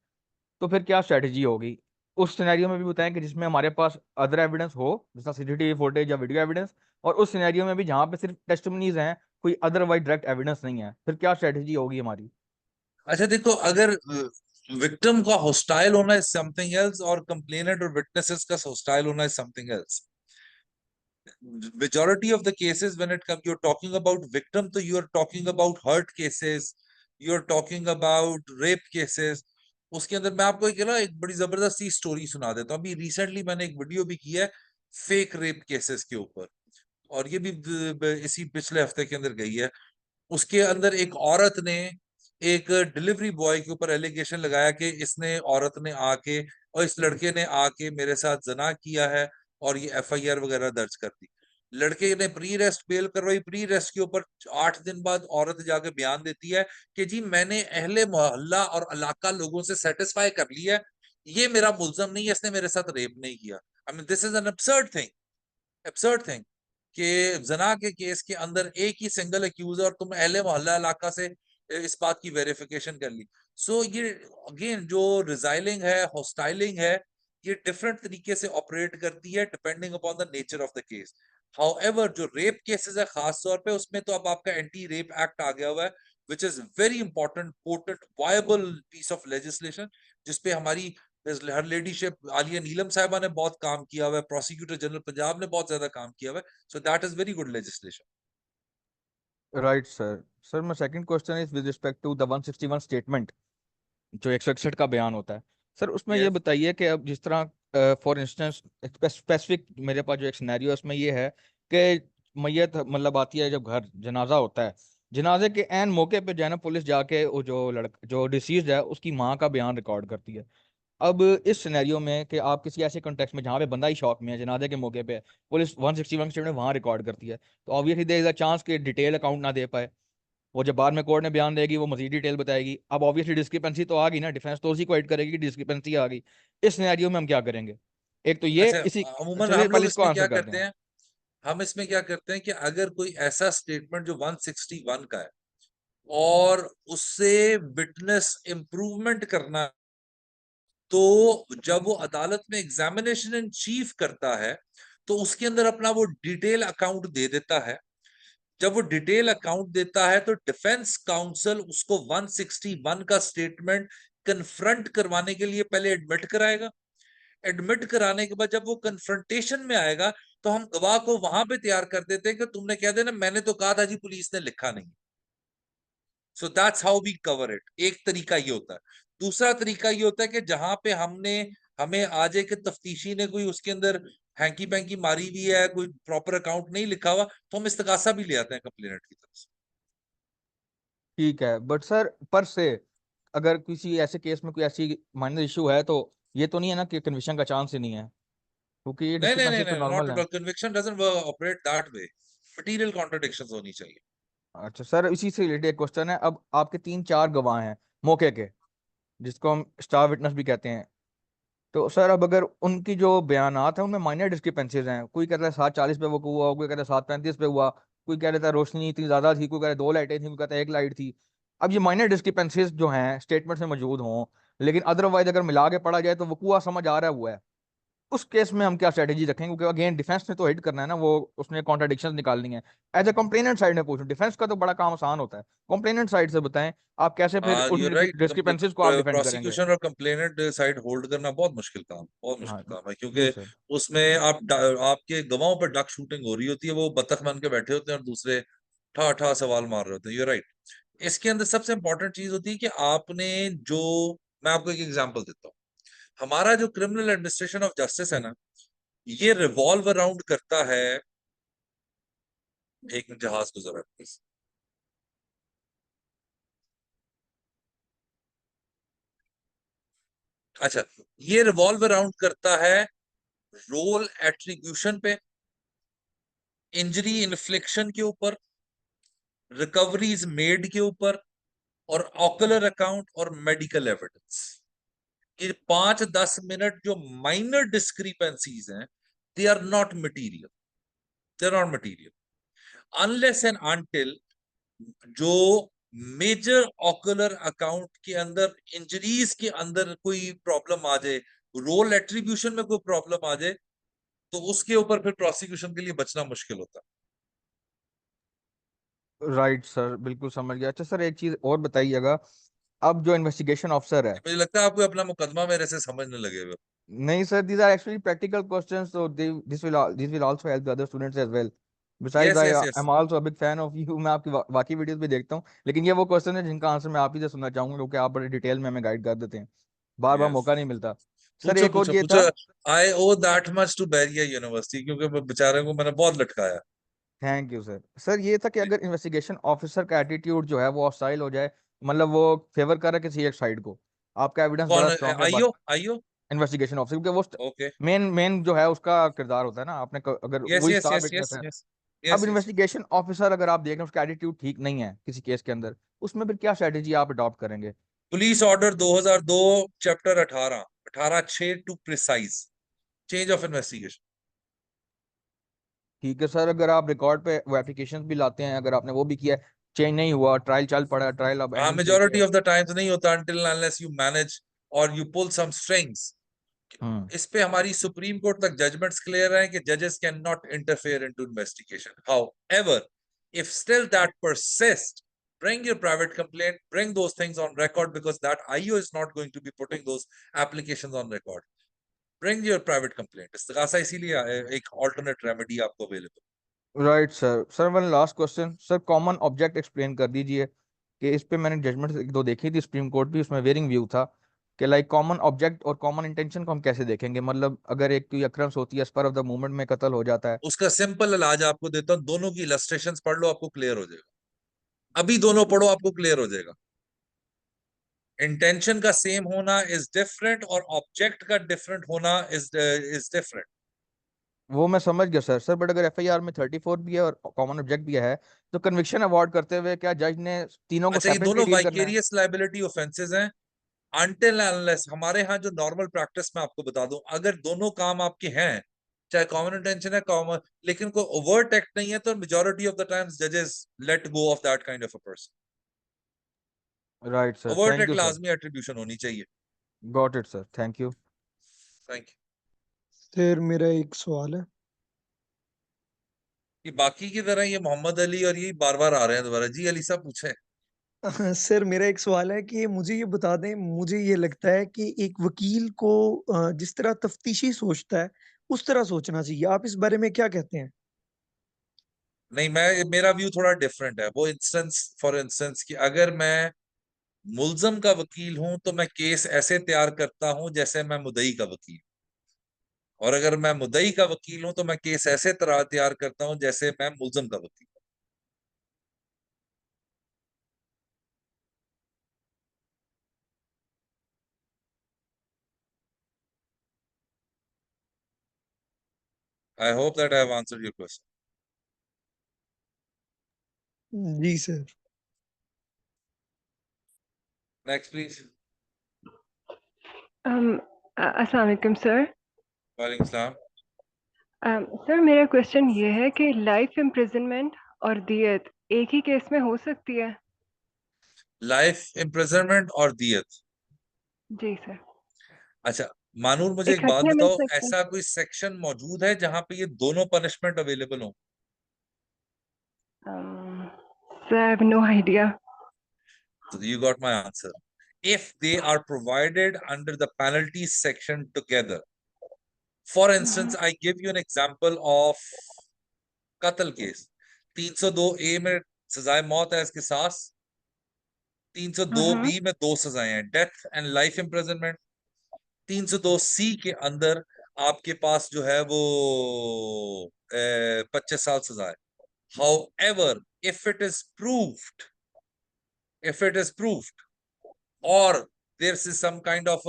तो फिर क्या स्ट्रेटजी होगी? उस सिनेरियो में भी बताएं कि जिसमें हमारे पास अदर एविडेंस हो, जैसा सीसीटीवी फुटेज या वीडियो एविडेंस, और उस सिनेरियो में भी जहाँ पे सिर्फ टेस्टिमनीज हैं, कोई अदरवाइज डायरेक्ट एविडेंस नहीं है, फिर क्या स्ट्रेटजी होगी हमारी? अच्छा देखो, अगर विक्टिम का हॉस्टाइल होना इज समथिंग एल्स और कंप्लेनेंट और विटनेसेस का हॉस्टाइल होना is something else. Majority of the cases when it comes, you're talking about victim, so you're talking about hurt cases, you're talking about rape cases। उसके अंदर मैं आपको एक बड़ी जबरदस्ती स्टोरी सुना देता हूँ। अभी रिसेंटली मैंने एक वीडियो भी की है फेक रेप केसेस के ऊपर, और ये भी इसी पिछले हफ्ते के अंदर गई है। उसके अंदर एक औरत ने एक डिलीवरी बॉय के ऊपर एलिगेशन लगाया कि इसने औरत ने आके और इस लड़के ने आके मेरे साथ जना किया है, और ये एफआईआर वगैरह दर्ज कर दी। लड़के ने प्री रेस्ट बेल करवाई, प्री रेस्ट के ऊपर 8 दिन बाद औरत जाके बयान देती है कि जी मैंने अहले मोहल्ला और इलाका लोगों से सेटिस्फाई कर लिया है, ये मेरा मुल्जम नहीं है, इसने मेरे साथ रेप नहीं किया। I mean this is an absurd thing कि जना के केस के अंदर एक ही सिंगल अक्यूज और तुम अहले मोहल्ला इलाका से इस बात की वेरिफिकेशन कर ली। सो ये अगेन जो रिजाइलिंग है, हॉस्टाइलिंग है, ये डिफरेंट तरीके से ऑपरेट करती है depending upon the nature of the case. However जो रेप केसेस है खास तौर पे, उसमें तो अब आपका एंटी रेप एक्ट आ गया हुआ है, which is very important portent viable piece of legislation, जिसपे हमारी हर लेडीशिप आलिया नीलम साहिबा ने बहुत काम किया हुआ है, प्रोसिक्यूटर जनरल पंजाब ने बहुत ज्यादा काम किया हुआ है। So that is very good legislation. Right sir. Sir मैं second question is with respect to the 161 statement, जो 161 का बयान होता है। सर उसमें ये यस बताइए कि अब जिस तरह फॉर इंस्टेंस स्पेसिफिक मेरे पास जो एक सिनेरियो है उसमें ये है कि मैयत मतलब आती है, जब घर जनाजा होता है, जनाजे के एन मौके पे जो है ना पुलिस जाके वो जो लड़का जो डिसीज्ड है उसकी माँ का बयान रिकॉर्ड करती है। अब इस सिनेरियो में कि आप किसी ऐसे कॉन्टेक्स्ट में जहाँ पे बंदा ही शॉक में है, जनाजे के मौके पे पुलिस 161 स्टेटमेंट वहाँ रिकॉर्ड करती है, तो obviously there is a chance कि डिटेल अकाउंट ना दे पाए। वो जब बाद में कोर्ट में बयान देगी वो मजीद डिटेल बताएगी। अब ऑब्वियसली डिस्क्रिपेंसी तो आ गई ना, डिफेंस तो उसी को एड करेगी कि डिस्क्रिपेंसी आ गई। इस सिनेरियो में हम क्या करेंगे? एक तो ये अच्छा, इसी, अमूमन चलिए हम लोग पहले इसको इसमें आंसर क्या करते करते हैं। हैं, हम इसमें क्या करते हैं कि अगर कोई ऐसा स्टेटमेंट जो 161 का है और उससे विटनेस इंप्रूवमेंट करना, तो जब वो अदालत में एग्जामिनेशन इन चीफ करता है तो उसके अंदर अपना वो डिटेल अकाउंट दे देता है। जब वो डिटेल अकाउंट देता है तो डिफेंस काउंसिल उसको 161 का स्टेटमेंट कन्फ्रंट करवाने के लिए पहले एडमिट कराएगा। एडमिट कराने के बाद जब वो कन्फ्रंटेशन में आएगा तो हम गवाह को वहां पे तैयार कर देते हैं कि तुमने कह देना मैंने तो कहा था जी, पुलिस ने लिखा नहीं। So that's how we cover it. एक तरीका ये होता है। दूसरा तरीका ये होता है कि जहां पे हमें आज एक तफ्तीशी ने कोई उसके अंदर हैंकी पैंकी मारी हुई है, कोई प्रॉपर अकाउंट नहीं लिखा हुआ, तो हम इस्तगासा भी ले आते हैं कंप्लेनेंट की तरफ से। ठीक है, बट सर पर से अगर किसी ऐसे केस में कोई ऐसी माइनर इशू है तो ये तो नहीं है ना कि कन्विक्शन का चांस ही नहीं है, क्योंकि ये नहीं नहीं नहीं डिस्क्रिपेंसी तो नहीं, नॉट नॉर्मल एट है। All. Conviction doesn't operate that way. Material contradictions होनी चाहिए। अच्छा सर, इसी से रिलेटेड एक क्वेश्चन है। अब आपके 3-4 गवाह हैं मौके के, जिसको हम स्टार विटनेस भी कहते हैं, तो सर अब अगर उनकी जो बयानात है उनमें माइनर डिस्क्रिपेंसीज हैं, कोई कहता है 7:40 पे वो हुआ, कोई कहता है 7:35 पे हुआ, कोई कह रहा था रोशनी इतनी ज्यादा थी, कोई कहता है 2 लाइटें थी, कोई कहता है 1 लाइट थी। अब ये माइनर डिस्क्रिपेंसीज जो हैं स्टेटमेंट में मौजूद हों, लेकिन अदरवाइज अगर मिला के पढ़ा जाए तो वकूआ समझ आ रहा हुआ है, उस केस में हम क्या स्ट्रेटेजी रखेंगे? क्योंकि अगेन डिफेंस ने तो हिट करना है ना, वो उसने कॉन्ट्रडिक्शंस निकालनी है। एज ए कंप्लेनेंट साइड में पूछूं, डिफेंस का तो बड़ा काम आसान होता है, कंप्लेनेंट साइड से बताएं आप कैसे फिर हाँ, उन यू राइट। डिस्क्रिपेंसीज को आप डिफेंड करेंगे? प्रोसिक्यूशन और कंप्लेनेंट साइड होल्ड करना बहुत मुश्किल काम, बहुत हाँ मुश्किल काम है, जी क्योंकि सर। उसमें आपके गवाहों पर डक शूटिंग हो रही होती है, वो बतख बन के बैठे होते हैं और दूसरे ठा ठा सवाल मार रहे होते हैं। You right. इसके अंदर सबसे इंपॉर्टेंट चीज होती है कि आपने जो, मैं आपको एक एग्जांपल देता हूँ। हमारा जो क्रिमिनल एडमिनिस्ट्रेशन ऑफ जस्टिस है ना, ये रिवॉल्व अराउंड करता है। एक मिनट, जहाज गुजरा प्लीज। अच्छा, ये रिवॉल्व अराउंड करता है रोल एट्रीब्यूशन पे, इंजरी इन्फ्लिक्शन के ऊपर, रिकवरीज मेड के ऊपर, और ऑकुलर अकाउंट और मेडिकल एविडेंस। कि 5-10 मिनट जो माइनर डिस्क्रिपेंसीज हैं, they are not material, they are not material unless and until जो मेजर ऑकुलर अकाउंट के अंदर इंजरीज के अंदर कोई प्रॉब्लम आ जाए, रोल एट्रीब्यूशन में कोई प्रॉब्लम आ जाए, तो उसके ऊपर फिर प्रोसिक्यूशन के लिए बचना मुश्किल होता है। राइट सर, बिल्कुल समझ गया। अच्छा सर, एक चीज और बताइएगा, अब जो इन्वेस्टिगेशन ऑफिसर है, मुझे लगता है आपको अपना मुकदमा मेरे से समझने लगे हुए। नहीं sir, these are actually practical questions, so this will also help the other students as well. Besides, yes yes yes I'm also a big fan of you. मैं आपकी बाकी वीडियोस भी देखता हूँ, लेकिन ये वो क्वेश्चन है जिनका आंसर मैं आप ही से सुनना चाहूंगा, क्योंकि आप बड़े डिटेल में हमें गाइड कर देते हैं, बार बार यस मौका नहीं मिलता। सर पूछो एक और पूछो ये पूछो। था, I owe that much to Bahria university, क्योंकि बेचारे को मैंने बहुत लटकाया। Thank you sir. सर ये था कि अगर इन्वेस्टिगेशन ऑफिसर का एटीट्यूड जो है वो हॉस्टाइल हो जाए, मतलब वो फेवर कर रहा है किसी एक साइड को, आपका एविडेंस कौन? बड़ा स्ट्रांग है, आईओ आईओ इन्वेस्टिगेशन ऑफिसर, क्योंकि वो ओके मेन मेन जो है उसका किरदार होता है ना, आपने अगर यस वही yes star yes witness yes है। यस अब यस यस इन्वेस्टिगेशन ऑफिसर अगर आप देख रहे हैं उसका एटीट्यूड ठीक नहीं है किसी केस के अंदर, उसमें फिर क्या स्ट्रेटेजी आप अडॉप्ट करेंगे? Police order 2002 chapter 18 to precise change of investigation. ठीक है सर, अगर आप रिकॉर्ड पे वो एप्लीकेशन भी लाते हैं, अगर आपने वो भी किया, चेंज नहीं हुआ, ट्रायल चल पड़ा, ट्रायल अब हाँ, एंडिंग स्टेज पे मेजोरिटी है। ऑफ द टाइम्स नहीं होता until unless you manage or you pull some strings। हम्म इस पे हमारी सुप्रीम कोर्ट तक जजमेंट्स क्लियर हैं कि जजेस can not interfere into investigation. However, if still that persists, bring your private complaint, bring those things on record, because that IO is not going to be putting those applications on record। Bring your private complaint। इस्तिगासा इसीलिए एक alternate remedy आपको available। Right sir. Sir one last question sir, common object explain कर दीजिए, कि इस पे मैंने judgement एक दो देखी थी सुप्रीम कोर्ट भी, उसमें वेरिंग व्यू था कि लाइक कॉमन ऑब्जेक्ट और कॉमन इंटेंशन को हम कैसे देखेंगे, मतलब अगर एक कोई अक्रंस होती है, स्पर ऑफ द मोमेंट में कत्ल हो जाता है। उसका सिंपल इलाज आपको देता हूं, दोनों की इलस्ट्रेशंस पढ़ लो, आपको क्लियर हो जाएगा। अभी दोनों पढ़ो, आपको क्लियर हो जाएगा। इंटेंशन का सेम होना इज डिफरेंट और ऑब्जेक्ट का डिफरेंट होना इज डिफरेंट। वो मैं समझ गया सर। बट अगर एफआईआर में 34 भी है और कॉमन ऑब्जेक्ट भी है, तो कन्विक्शन अवॉर्ड करते हुए क्या जज ने तीनों को अच्छा, ये सेपरेटली दोनों डील करना है? वाइकेरियस लाइबिलिटी ऑफेंसेस हैं। अनटिल अनलेस हमारे यहाँ जो नॉर्मल प्रैक्टिस में आपको बता दूं, अगर दोनों काम आपके हैं, चाहे कॉमन इंटेंशन है कॉमन, लेकिन कोई ओवर्ट एक्ट नहीं है, तो मेजोरिटी ऑफ द टाइम्स जजेस let go of that kind of a person. Right sir, overt thank act you sir. लाजमी एट्रीब्यूशन होनी चाहिए। Got it sir, thank you. Thank you. Sir मेरा एक सवाल है। कि बाकी की तरह ये मोहम्मद अली और ये बार बार आ रहे हैं दोबारा। जी अली साहब पूछे। सर मेरा एक सवाल है कि मुझे ये बता दें, मुझे ये लगता है कि एक वकील को जिस तरह तफ्तीशी सोचता है उस तरह सोचना चाहिए। आप इस बारे में क्या कहते हैं? नहीं, मेरा व्यू थोड़ा डिफरेंट है। वो इंस्टेंस फॉर इंस्टेंस कि अगर मैं मुल्जम का वकील हूं तो मैं केस ऐसे तैयार करता हूं जैसे मैं मुद्दई का वकील, और अगर मैं मुद्दई का वकील हूं तो मैं केस ऐसे तरह तैयार करता हूं जैसे मैं मुल्जम का वकील। I hope that I have answered your question. जी सर। Next please. अस्सलाम वालेकुम सर। वालेकुम सलाम। सर मेरा क्वेश्चन ये है कि लाइफ इम्प्रिजनमेंट और दियत एक ही केस में हो सकती है? लाइफ इम्प्रिजनमेंट और दियत? जी सर। अच्छा मानूर, मुझे एक बात इकट्ठे मिल बताओ, सकते हैं? ऐसा कोई सेक्शन मौजूद है जहां पे ये दोनों पनिशमेंट अवेलेबल हो? Sir I have no idea. So you got my answer. If they are provided under the penalties section together. For instance, I give you an example of कत्ल केस। 302A में सजाए मौत है इसके साथ, 302B में 2 सजाएं हैं, death and life imprisonment. 302C के अंदर आपके पास जो है वो 25 साल सजा है। However, if it is proved, or there's some kind of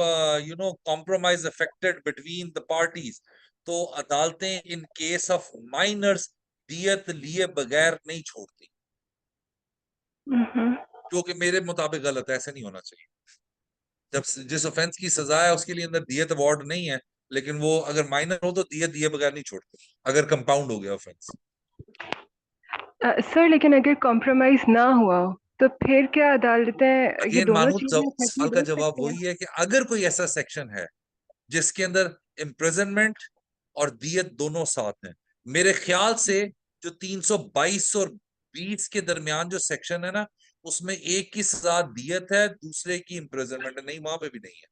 compromise affected between the parties, तो अदालतें in case of minors दियत लिए बगैर नहीं छोड़ती, जो कि मेरे मुताबिक गलत है, ऐसे नहीं होना चाहिए। जब जिस ऑफेंस की सजा है उसके लिए अंदर दियत अवार्ड नहीं है, लेकिन वो अगर माइनर हो तो दियत दिए बगैर नहीं छोड़ते अगर कंपाउंड हो गया ऑफेंस। सर लेकिन अगर कॉम्प्रोमाइज ना हुआ हो तो फिर क्या अदालतें ये अगेन दोनों मानूद, चीजें इकट्ठी सवाल का देख जवाब सकती हैं? वही है कि अगर कोई ऐसा सेक्शन है जिसके अंदर इम्प्रिजनमेंट और दियत दोनों साथ हैं, मेरे ख्याल से जो 322 और 20 के दरमियान जो सेक्शन है ना, उसमें एक की सजा दियत है, दूसरे की इम्प्रिजनमेंट है, नहीं वहां पे भी नहीं है।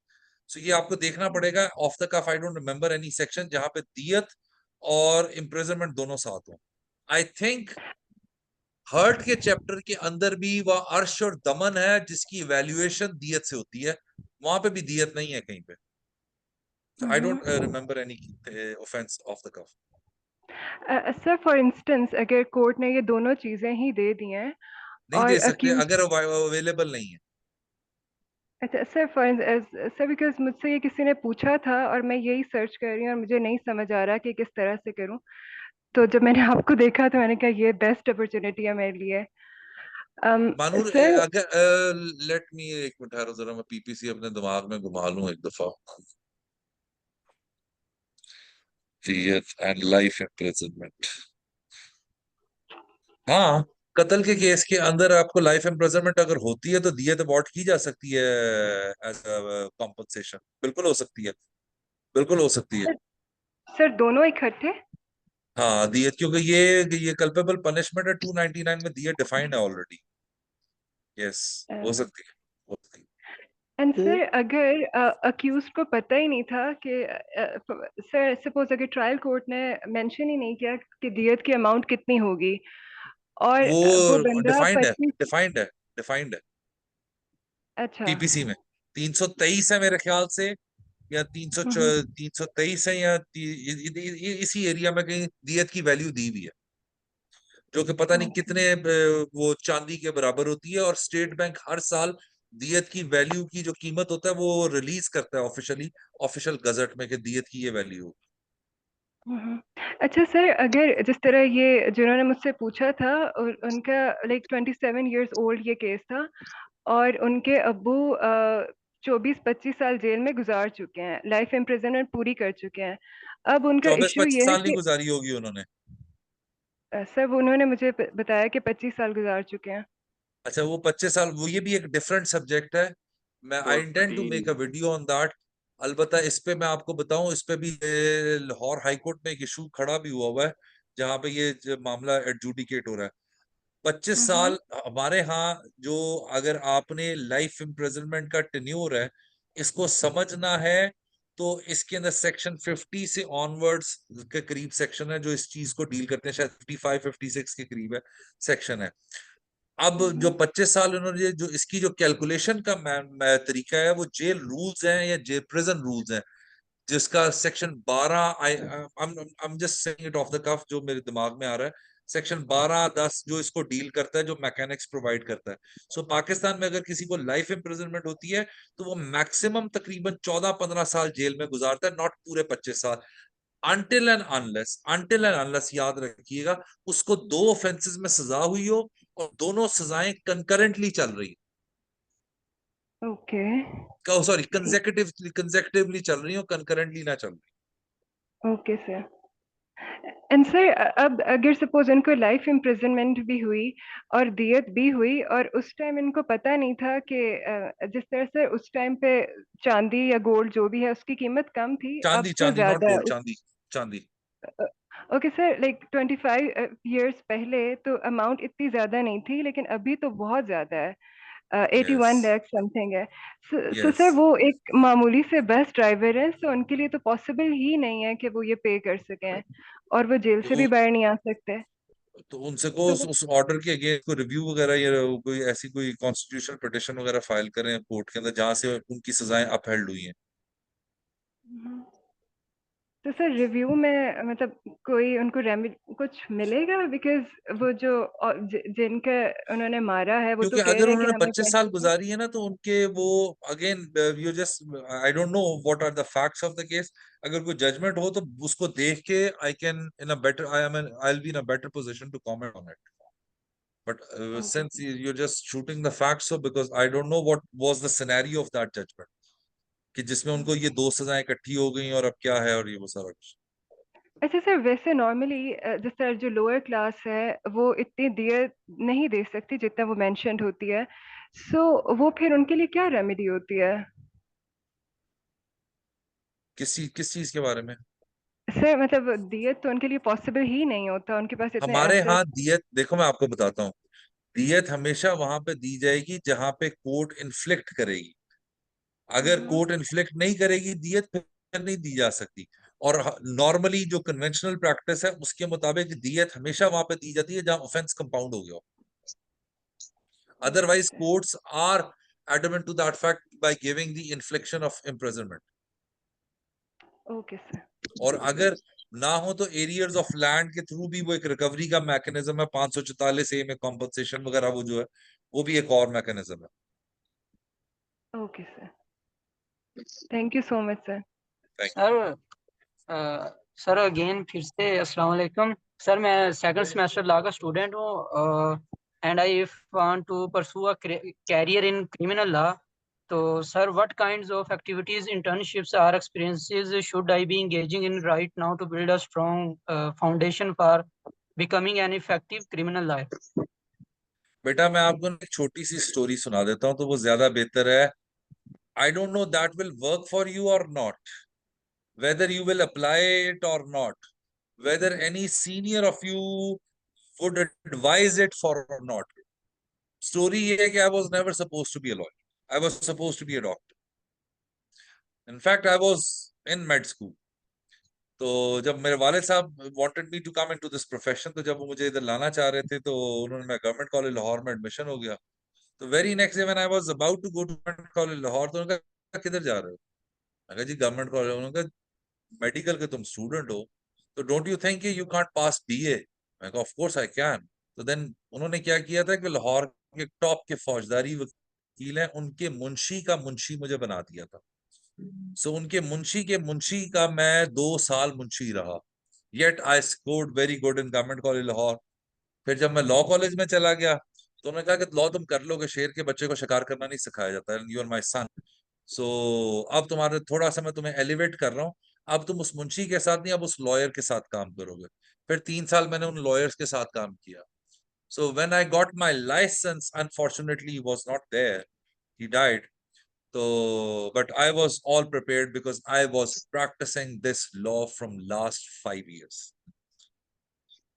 सो ये आपको देखना पड़ेगा off the cuff. I don't remember any section जहां पे दियत और इम्प्रिजनमेंट दोनों साथ हो। आई थिंक हर्ट के चैप्टर के अंदर भी वह अर्श और दमन है जिसकी इवैल्यूएशन दियत से होती है, वहां पे भी दियत नहीं है कहीं पे। I don't remember any offence off the cuff. Sir for instance अगर कोर्ट ने ये दोनों चीजें ही दे दी हैं नहीं और दे सकते अक्यूज, अगर अवेलेबल नहीं है। अच्छा सर सर बिकॉज मुझसे ये किसी ने पूछा था और मैं यही सर्च कर रही हूँ और मुझे नहीं समझ आ रहा कि किस तरह से करूँ, तो जब मैंने आपको देखा तो मैंने कहा ये बेस्ट अपॉर्चुनिटी है मेरे लिए। मानूर सर अगर लेट मी एक मिनट ठहरो जरा, मैं पीपीसी अपने दिमाग में घुमा लूं एक दफा। दियत एंड लाइफ इम्प्रिजनमेंट, हाँ, कत्ल के केस के अंदर आपको लाइफ इम्प्रिजनमेंट अगर होती है तो दियत अवॉर्ड की जा सकती है एज कॉम्पनसेशन, बिल्कुल हो सकती है, बिल्कुल हो सकती है। सर सर दोनों इकट्ठे? हाँ दियत, क्योंकि ये कल्पेबल पनिशमेंट है, 299 में दियत डिफाइंड है ऑलरेडी। यस, हो सकती है, हो सकती है। एंड सर अगर अक्यूज को पता ही नहीं था कि सर सपोज अगर ट्रायल कोर्ट ने मेंशन ही नहीं किया कि दियत की अमाउंट कितनी होगी और वो वो बंदा डिफाइंड है, 25, डिफाइंड है, डिफाइंड है अच्छा पीपीसी में। 323 है मेरे ख्याल से, या 323 है, या इसी एरिया में कहीं दियत की वैल्यू दी हुई है, जो कि पता नहीं कितने वो चांदी के बराबर होती है। और स्टेट बैंक हर साल दियत की वैल्यू की जो कीमत होता है वो रिलीज करता है ऑफिशियली, ऑफिशियल गजट में, कि दियत की ये वैल्यू। अच्छा सर अगर जिस तरह ये जिन्होंने मुझसे पूछा था उनका लाइक 27 इयर्स ओल्ड ये केस था और उनके अब्बू 24-25 साल जेल में गुजार चुके हैं, लाइफ इम्प्रिजनमेंट पूरी कर चुके हैं। अब उनका 24 इश्यू 25 ये है साल नहीं कि गुजारी होगी उन्होंने। सर उन्होंने मुझे बताया कि 25 साल गुजार चुके हैं। अच्छा, वो 25 साल, वो ये भी एक डिफरेंट सब्जेक्ट है। मैं I intend to 14। Make a video on that. अलबत्ता इस पे मैं आपको बताऊं, इस पे भी लाहौर हाई कोर्ट में एक इशू खड़ा भी हुआ है जहां पे ये जो मामला एडजुडिकेट हो रहा है। 25 साल हमारे यहाँ जो, अगर आपने लाइफ इम्प्रिजनमेंट का टेन्योर है इसको समझना है, तो इसके अंदर सेक्शन 50 से ऑनवर्ड्स के करीब सेक्शन है जो इस चीज को डील करते हैं, शायद 55 56 के करीब है सेक्शन है। अब जो 25 साल उन्होंने जो इसकी जो कैलकुलेशन का तरीका है वो जेल रूल्स हैं या जेल प्रिजन रूल्स हैं, जिसका section 12, I I'm just saying it off the cuff, जो मेरे दिमाग में आ रहा है, सेक्शन 12-10 जो इसको डील करता है, जो मैकेनिक्स प्रोवाइड करता है। सो पाकिस्तान में अगर किसी को लाइफ इम्प्रिजनमेंट होती है तो वो मैक्सिमम तकरीबन 14-15 साल जेल में गुजारता है, नॉट पूरे 25 साल। अनटिल एंड अनलेस याद रखिएगा उसको दो ऑफेंसेस में सजा हुई हो और दोनों सजाएं कंकरेंटली चल रही, ओके सॉरी कंसेक्यूटिवली चल रही हो, कंकरेंटली ना चल रही। Okay sir. एंड सर अब अगर सपोज इनको लाइफ इम्प्रिजनमेंट भी हुई और दियत भी हुई और उस टाइम इनको पता नहीं था कि जिस तरह से उस टाइम पे चांदी या गोल्ड जो भी है उसकी कीमत कम थी, अब चांदी, तो चांदी नॉट ज्यादा है। गोल्ड, चांदी, चांदी। ओके सर लाइक 25 इयर्स पहले तो अमाउंट इतनी ज्यादा नहीं थी लेकिन अभी तो बहुत ज्यादा है, 81 यस, लाख समथिंग है। So yes. सर वो एक मामूली से बस ड्राइवर है, सो उनके लिए तो पॉसिबल ही नहीं है कि वो ये पे कर सकें और वो जेल से भी तो बाहर नहीं आ सकते। तो उनसे को तो उस ऑर्डर के अगेंस्ट कोई रिव्यू वगैरह या कोई ऐसी कोई कॉन्स्टिट्यूशनल पिटिशन वगैरह फाइल करें कोर्ट के अंदर जहां से उनकी सजाएं अपहेल्ड हुई हैं। हम्म। तो सर रिव्यू में मतलब कोई उनको रेमेडी कुछ मिलेगा बिकॉज वो जो जिनका उन्होंने मारा है वो तो क्योंकि कह अगर रहे हैं कि उन्होंने हमें 25 साल पैसे दो। गुजारी है ना तो उनके वो, again you just, I don't know what are the facts of the case. अगर कोई जजमेंट हो तो उसको देख के I can in a better, I will be in a better position to comment on it. But okay since you're just shooting the facts, so because I don't know what was the scenario of that judgment. कि जिसमें उनको ये 2 सजाएं इकट्ठी हो गई और अब क्या है और ये वो सारा कुछ। अच्छा सर, वैसे नॉर्मली जिस तरह जो लोअर क्लास है वो इतनी दियत नहीं दे सकती जितना वो मेंशन्ड होती है, सो वो फिर उनके लिए क्या रेमेडी होती है? किस चीज के बारे में? सर मतलब दियत तो उनके लिए पॉसिबल ही नहीं होता, उनके पास इतने हमारे एसेट। यहाँ दियत, देखो मैं आपको बताता हूँ, दियत हमेशा वहां पे दी जाएगी जहां पे कोर्ट इन्फ्लिक्ट करेगी। अगर कोर्ट इन्फ्लिक्ट नहीं करेगी दियत फिर नहीं दी जा सकती। और नॉर्मली जो कन्वेंशनल प्रैक्टिस है उसके मुताबिक दियत हमेशा वहां पे दी जाती है जहां ऑफेंस कंपाउंड हो गया हो। Otherwise, courts are adamant to that fact by giving the infliction of imprisonment. Okay sir. और अगर ना हो तो एरियर्स ऑफ लैंड के थ्रू भी वो एक रिकवरी का मैकेनिज्म है, 544A में कॉम्पनसेशन वगैरह वो जो है वो भी एक और मैकेनिज्म है। Okay sir, thank you so much sir. Sir sir again फिर से अस्सलाम वालेकुम सर। मैं सेकंड सेमेस्टर लॉ का स्टूडेंट हूँ and I want to pursue a career in criminal law. तो sir what kinds of activities, internships और experiences should I be engaging in right now to build a strong foundation for becoming an effective criminal lawyer? बेटा मैं आपको एक छोटी सी story सुना देता हूँ तो वो ज्यादा बेहतर है। आई don't know that will work for you और not, whether you will apply it or not, whether any senior of you would advise it for or not. Story ये है कि I was never supposed to be a lawyer. I was supposed to be a doctor. In fact, I was in med school. तो जब मेरे वालिद साहब wanted me to come into this profession, तो जब वो मुझे इधर लाना चाह रहे थे तो उन्होंने, मैं गवर्नमेंट कॉलेज लाहौर में एडमिशन हो गया। तो very next day when I was about to go to government college Lahore, तो उन्होंने कहा किधर जा रहे हो? मैं कहा जी गवर्नमेंट कॉलेज। उन्होंने कहा मेडिकल के तुम स्टूडेंट हो तो don't you think you can't pass BA? मैं कहा ऑफ कोर्स आई कैन। तो देन उन्होंने क्या किया था कि लाहौर के टॉप के फौजदारी वकील हैं, उनके मुंशी का मुंशी मुझे बना दिया था। सो उनके मुंशी के मुंशी का मैं 2 साल मुंशी रहा, yet I scored very good in government college Lahore. फिर जब मैं लॉ कॉलेज में चला गया तो उन्होंने कहा कि लॉ तुम कर लोगे, शेर के बच्चे को शिकार करना नहीं सिखाया जाता है, यू आर माई सन। सो अब तुम्हारे थोड़ा सा मैं तुम्हें एलिवेट कर रहा हूँ, अब तुम उस मुंशी के साथ नहीं, अब उस लॉयर के साथ काम करोगे। फिर 3 साल मैंने उन लॉयर्स के साथ काम किया। So when I got my licence, unfortunately he was not there, he died. So but I was all prepared because I was practicing this law from last 5 years,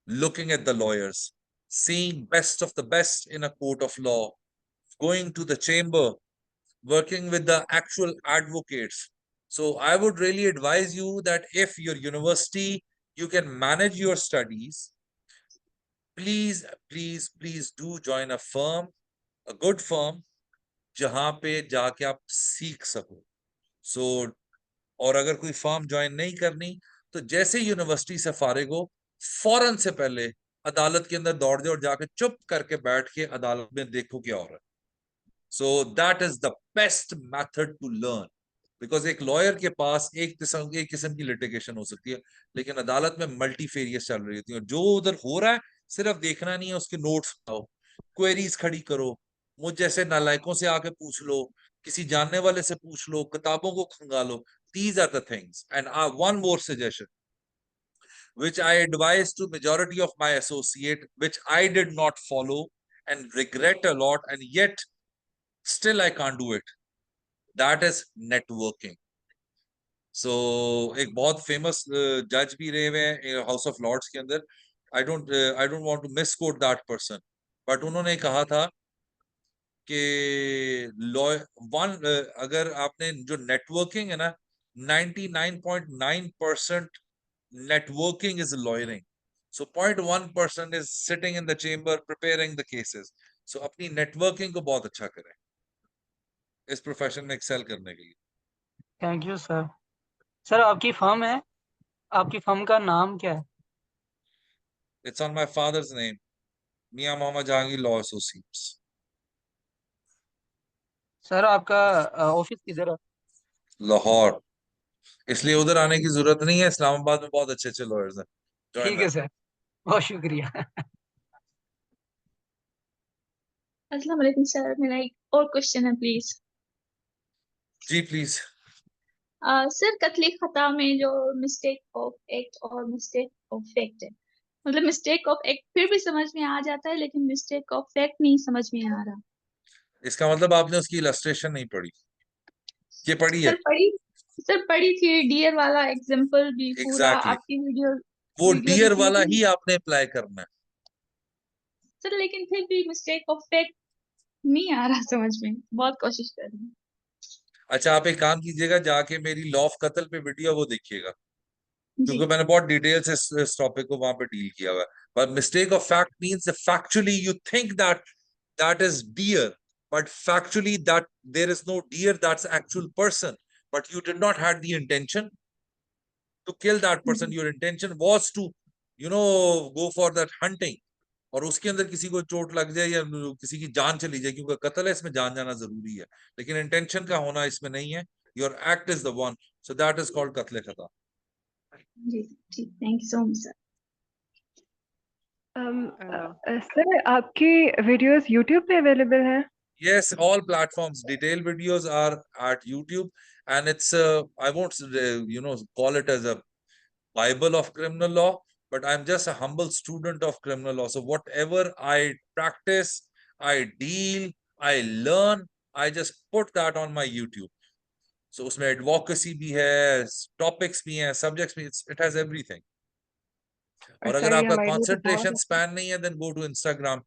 looking at the lawyers, seeing best of the best in a court of law, going to the chamber, working with the actual advocates. So I would really advise you that if your university, you can manage your studies, please do join a firm, a good firm, जहां पे जाके आप सीख सको। सो और अगर कोई firm join नहीं करनी तो जैसे यूनिवर्सिटी से फारिग हो फौरन से पहले अदालत के अंदर दौड़ जाओ और जाके चुप करके बैठ के अदालत में देखो क्या हो रहा है। So that is the best method to learn, because एक लॉयर के पास एक किस्म की लिटिगेशन हो सकती है, लेकिन अदालत में मल्टीफेरियस चल रही होती है। जो उधर हो रहा है सिर्फ देखना नहीं है, उसके नोट्स बनाओ, क्वेरीज खड़ी करो, मुझ जैसे नालायकों से आके पूछ लो, किसी जानने वाले से पूछ लो, किताबों को खंगालो। These are the things. And one more suggestion, which I advise to majority of my associate, which I did not follow and regret a lot, and yet still I can't do it. That is networking. So एक बहुत famous जज भी रहे हुए हैं house of lords के अंदर, I don't want to misquote that person, but उन्होंने कहा था कि अगर आपने जो नेटवर्किंग है ना, 99.9% networking is lawyering. So 0.1% is sitting in the chamber preparing the cases. So अपनी networking को बहुत अच्छा करें इस प्रोफेशन में एक्सेल करने के लिए। Thank you sir. सर आपकी फर्म है, आपकी फर्म का नाम क्या है? It's on my father's name, Mian Muhammad Jahangir law associates. Sir आपका ऑफिस किधर है? लाहौर, इसलिए उधर आने की जरूरत नहीं है, इस्लामाबाद में बहुत अच्छे अच्छे लॉयर्स हैं, ज्वाइन ठीक है सर, बहुत शुक्रिया। अस्सलाम वालेकुम सर, मेरा एक और क्वेश्चन है प्लीज। Ji please. सर कत्ल खता में जो मिस्टेक ऑफ एक्ट और मिस्टेक ऑफ फैक्ट है, मतलब मिस्टेक ऑफ एक्ट फिर भी समझ में आ जाता है लेकिन मिस्टेक ऑफ फैक्ट नहीं समझ में आ रहा। इसका मतलब आपने उसकी इलस्ट्रेशन नहीं पढ़ी, ये पढ़ी है? सर पढ़ी थी, डियर वाला एग्जांपल भी पूरा एग्जैक्टली आपकी वीडियो वो वीडियो डियर दिखी वाला थी ही आपने अप्लाई करना है। सर, लेकिन फिर भी मिस्टेक ऑफ फैक्ट नहीं आ रहा समझ में, बहुत कोशिश कर रही हूँ। अच्छा आप एक काम कीजिएगा, जाके मेरी लॉ ऑफ कत्ल पे वीडियो वो देखिएगा, जी क्योंकि मैंने बहुत डिटेल से इस टॉपिक को वहां पे डील किया हुआ है। But mistake of fact means factually you think that that is deer, but factually that there is no deer, that's actual person, but you did not had the intention to kill that person. Your intention was to go for that hunting, और उसके अंदर किसी को चोट लग जाए या किसी की जान चली जाए, क्योंकि कत्ल है, इसमें जान जाना जरूरी है, लेकिन इंटेंशन का होना इसमें नहीं है। Your act is the one, so that is called कत्ल खता। जी जी, thank you so much sir. Sir आपकी वीडियोस यूट्यूब पे अवेलेबल हैं? Yes, all platforms. Detailed videos are at YouTube, and it's I won't call it as a Bible of criminal law, but I'm just a humble student of criminal law. So whatever I practice, I deal, I learn, I just put that on my YouTube. So उसमें advocacy भी है, topics भी हैं, subjects भी, it has everything. और और अगर sir ये आपका हमारे लिए तो बहुत concentration span नहीं है, then go to Instagram.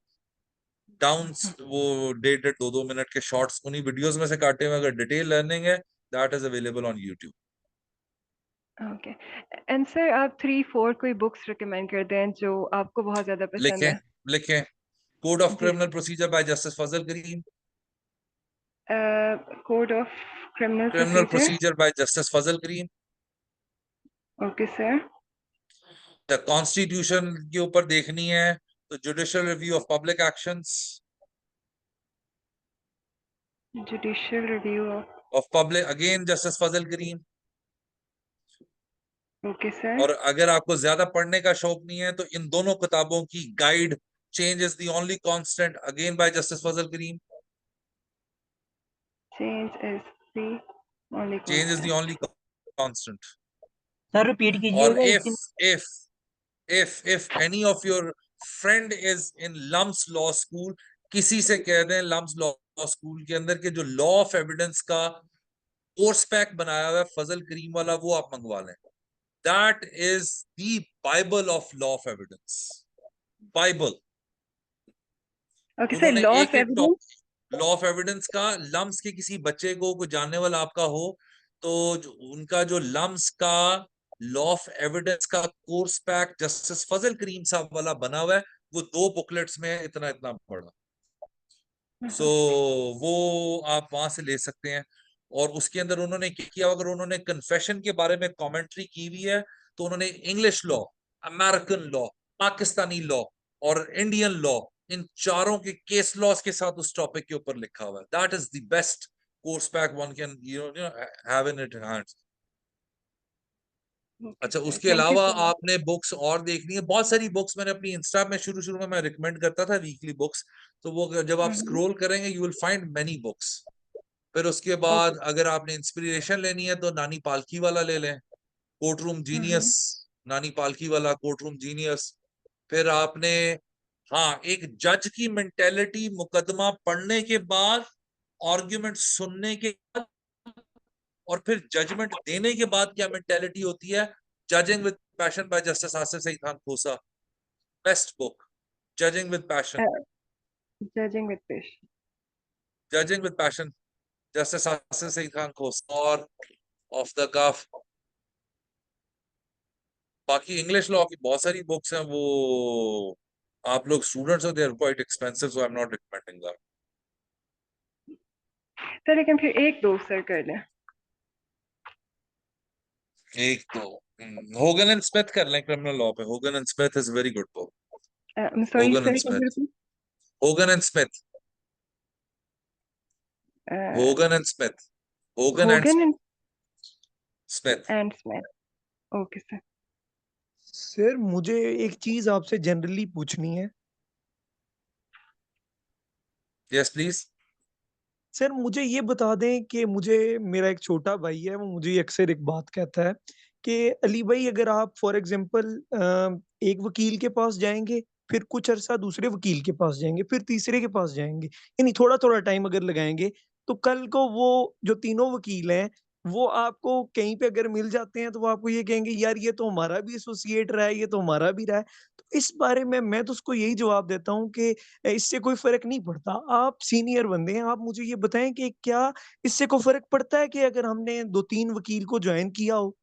Down वो 1.5 मिनट के शॉर्ट्स उन्हीं वीडियोस में से काटे हुए, अगर डिटेल लर्निंग है, that is available on YouTube. Okay. And sir आप 3-4 कोई बुक्स रिकमेंड कर दें जो आपको बहुत ज्यादा पसंद लिखें है? लिखें कोड ऑफ जी criminal procedure by justice Fazal Karim, code of criminal criminal procedure. Procedure by justice Fazal Karim, okay sir. The constitution के ऊपर देखनी है तो judicial review of public actions, judicial review of public, again justice Fazal Karim. Okay sir. और अगर आपको ज्यादा पढ़ने का शौक नहीं है तो इन दोनों किताबों की guide, change is the only constant, again by justice Fazal Karim. Change is the only change is the constant. Only constant. Sir repeat और कीजिएगा if इसकी। if if any of your friend is in Lum's law school, किसी से कह दें Lum's law school के अंदर के जो लॉ ऑफ एविडेंस का कोर्स पैक बनाया हुआ है फजल करीम वाला, वो आप मंगवा लें। That is the Bible of law of evidence, Bible. Okay sir, उन्होंने लॉ एक ऑफ एक एविडेंस। लॉ ऑफ एविडेंस का, लम्स के किसी बच्चे को कोई जानने वाला आपका हो तो उनका जो लम्स का लॉ ऑफ एविडेंस का कोर्स पैक जस्टिस फजल करीम साहब वाला बना हुआ है, वो 2 बुकलेट्स में इतना इतना बड़ा। सो वो आप वहां से ले सकते हैं। और उसके अंदर उन्होंने क्या किया, अगर उन्होंने कन्फेशन के बारे में कमेंट्री की हुई है तो उन्होंने English law, American law, Pakistani law और इंडियन लॉ, इन चारों के केस लॉस के साथ उस टॉपिक के ऊपर लिखा हुआ है। That is the best course pack one can have in it hands. अच्छा उसके थैंक यू अलावा सो मच। आपने बुक्स और देखनी है, बहुत सारी बुक्स मैंने अपनी इंस्टा में शुरू में मैं रिकमेंड करता था वीकली बुक्स, तो वो जब आप स्क्रॉल करेंगे you will find many books. फिर उसके बाद अगर आपने इंस्पिरेशन लेनी है तो नानी पालकी वाला ले लें, कोर्टरूम जीनियस, नानी पालकी वाला कोर्टरूम जीनियस। फिर आपने एक जज की मेंटेलिटी, मुकदमा पढ़ने के बाद, आर्ग्यूमेंट सुनने के बाद और फिर जजमेंट देने के बाद क्या मेंटेलिटी होती है, judging with passion by justice Asif Saeed Khan Khosa, best book, judging with passion. Judging with passion. Judging with passion, justice Asif Saeed Khan Khosa. और ऑफ द कफ बाकी इंग्लिश लॉ की बहुत सारी बुक्स हैं, वो आप लोग स्टूडेंट्स हो, they are quite expensive, so I am not recommending that. Sir लेकिन फिर एक दो सर कर लें। एक तो होगन एंड स्मिथ कर लें क्रिमिनल लॉ पे, Hogan and Smith is very good book. Sorry Hogan and sir, Smith, Hogan and Smith, Hogan and Smith, Hogan and Hogan Smith. And Smith. Okay sir. Sir मुझे एक चीज आपसे generally पूछनी है। Yes please. Sir मुझे ये बता दें कि मुझे मेरा एक छोटा भाई है, वो मुझे अक्सर एक बात कहता है कि अली भाई अगर आप फॉर एग्जांपल एक वकील के पास जाएँगे, फिर कुछ अरसा दूसरे वकील के पास जाएँगे, फिर तीसरे के पास जाएँगे, यानी थोड़ा-थोड़ा टाइम अगर लगाएँगे, तो कल को वो जो तीनों वकील हैं, वो आपको कहीं पे अगर मिल जाते हैं, तो वो आपको ये कहेंगे यार ये तो हमारा भी एसोसिएट रहा है, ये तो हमारा भी रहा है। तो इस बारे में मैं तो उसको यही जवाब देता हूँ कि इससे कोई फ़र्क नहीं पड़ता। आप सीनियर बंदे हैं, आप मुझे ये बताएँ कि क्या इससे कोई फ़र्क पड़ता है कि अगर हमने 2-3 वकील को जॉइन किया हो?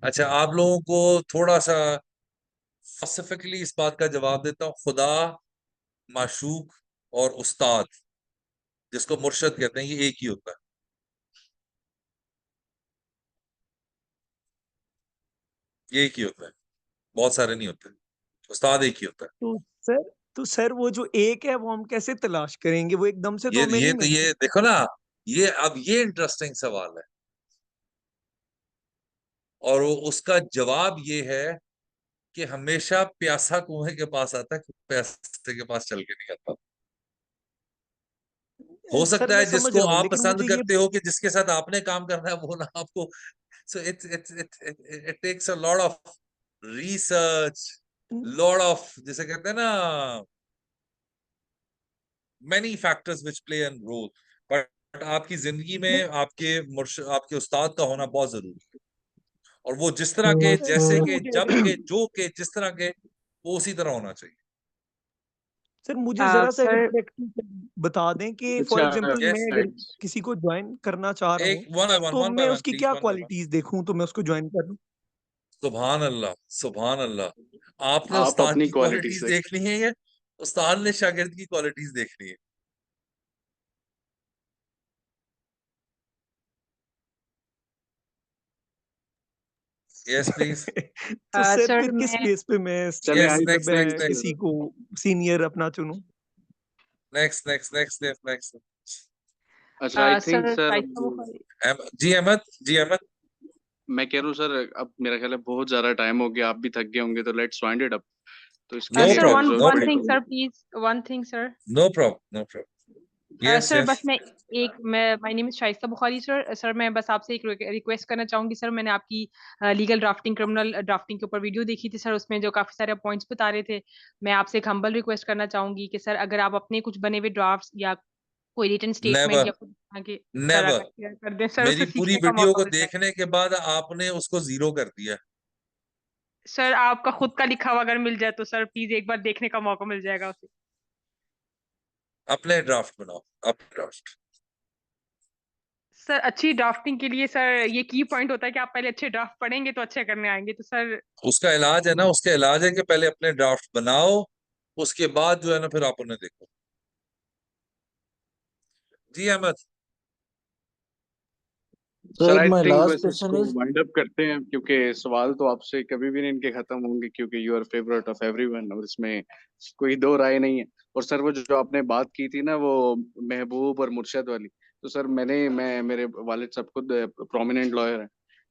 अच्छा, आप लोगों को थोड़ा-सा स्पेसिफिकली इस बात का जवाब देता हूँ। खुदा, माशूक और उस्ताद, जिसको मुर्शिद कहते हैं, ये एक ही होता है। ये एक ही होता है, बहुत सारे नहीं होते। उस्ताद एक ही होता है। तो सर तो सर वो जो एक है वो हम कैसे तलाश करेंगे? वो एकदम से तो हमें नहीं मिलता। ये देखो ना, ये इंटरेस्टिंग सवाल है और वो उसका जवाब ये है कि हमेशा प्यासा कुएं के पास आता है, प्यासे के पास चल के नहीं आता। हो सर सकता मैं है समझ जिसको रहा हूँ आप लेकिन पसंद मुझे ये करते हो कि जिसके साथ आपने काम करना है वो ना आपको, so it takes a lot of research, lot of, जिसे कहते हैं ना, many factors which play a role, but आपकी जिंदगी में आपके उस्ताद का होना बहुत जरूरी है, और वो जिस तरह के, जैसे सर के, मुझे जब के, जो के, जिस तरह के, वो उसी तरह होना चाहिए। सर मुझे ज़रा-सा अगर सर प्रैक्टिकल बता दें कि फॉर अच्छा एग्ज़ाम्पल मैं यस, अगर किसी को जॉइन करना चाह रहा एक हूँ, तो वन मैं बाय वन उसकी प्लीज, क्या वन बाय वन। क्वालिटीज़ देखूँ तो मैं उसको जॉइन कर लूँ? सुभान अल्लाह, सुभान अल्लाह। आपने आप उस्ताद अपनी की क्वालिटीज क्वालिटीज देख। देखनी है या उस्ताद ने शागिर्द की क्वालिटीज देखनी है? Yes please. तो सर सर फिर किस मैं बेस पे मैं चले यस, आइए next thank next you. Next किसी को सीनियर अपना चुनूँ? Next next next next next. अच्छा I think sir sir Shaista Bukhari. जी अहमद, जी अहमद। मैं कह रहा हूँ सर अब मेरा ख्याल है बहुत ज्यादा टाइम हो गया, आप भी थक गए होंगे, तो लेट्स वाइंड इट अप। तो इसके नो लिए sir one problem, no one thing problem, sir please, one thing sir. No problem, no problem. Yes sir yes. बस मैं my name is Shaista Bukhari sir. Sir मैं बस आपसे एक रिक्वेस्ट करना चाहूंगी सर। मैंने आपकी लीगल ड्राफ्टिंग, क्रिमिनल ड्राफ्टिंग के ऊपर वीडियो देखी थी सर, उसमें जो काफी सारे पॉइंट्स बता रहे थे। मैं आपसे एक हम्बल रिक्वेस्ट करना चाहूंगी कि सर अगर आप अपने कुछ बने हुए ड्राफ्ट्स या कोई रिटन स्टेटमेंट नेवर, या कुछ आगे सर अगर नेवर। शेयर कर दें सर, उससे मेरी पूरी सीखने का वीडियो मौका को मिलता है। देखने के बाद आपने उसको जीरो कर दिया। सर आपका खुद का लिखा हुआ अगर मिल जाए तो सर प्लीज एक बार देखने का मौका मिल जाएगा उसे। अपने ड्राफ्ट बनाओ, अपने ड्राफ्ट। सर अच्छी ड्राफ्टिंग के लिए सर ये की पॉइंट होता है कि आप पहले अच्छे ड्राफ्ट पढ़ेंगे तो अच्छे करने आएंगे, तो सर उसका इलाज है ना, उसका इलाज है कि पहले अपने ड्राफ्ट बनाओ, उसके बाद जो है ना फिर आप उन्हें देखो। जी Ahmad. Sir sir I my think last बस क्वेश्चन इसको इज वाइंड अप करते हैं, क्योंकि सवाल तो आपसे कभी भी नहीं इनके खत्म होंगे, क्योंकि you are favourite of everyone और इसमें कोई दो राय नहीं है। और सर वो जो आपने बात की थी ना, वो महबूब और मुर्शद वाली, तो सर मैं मेरे वालिद साहब खुद प्रोमिनेंट लॉयर है,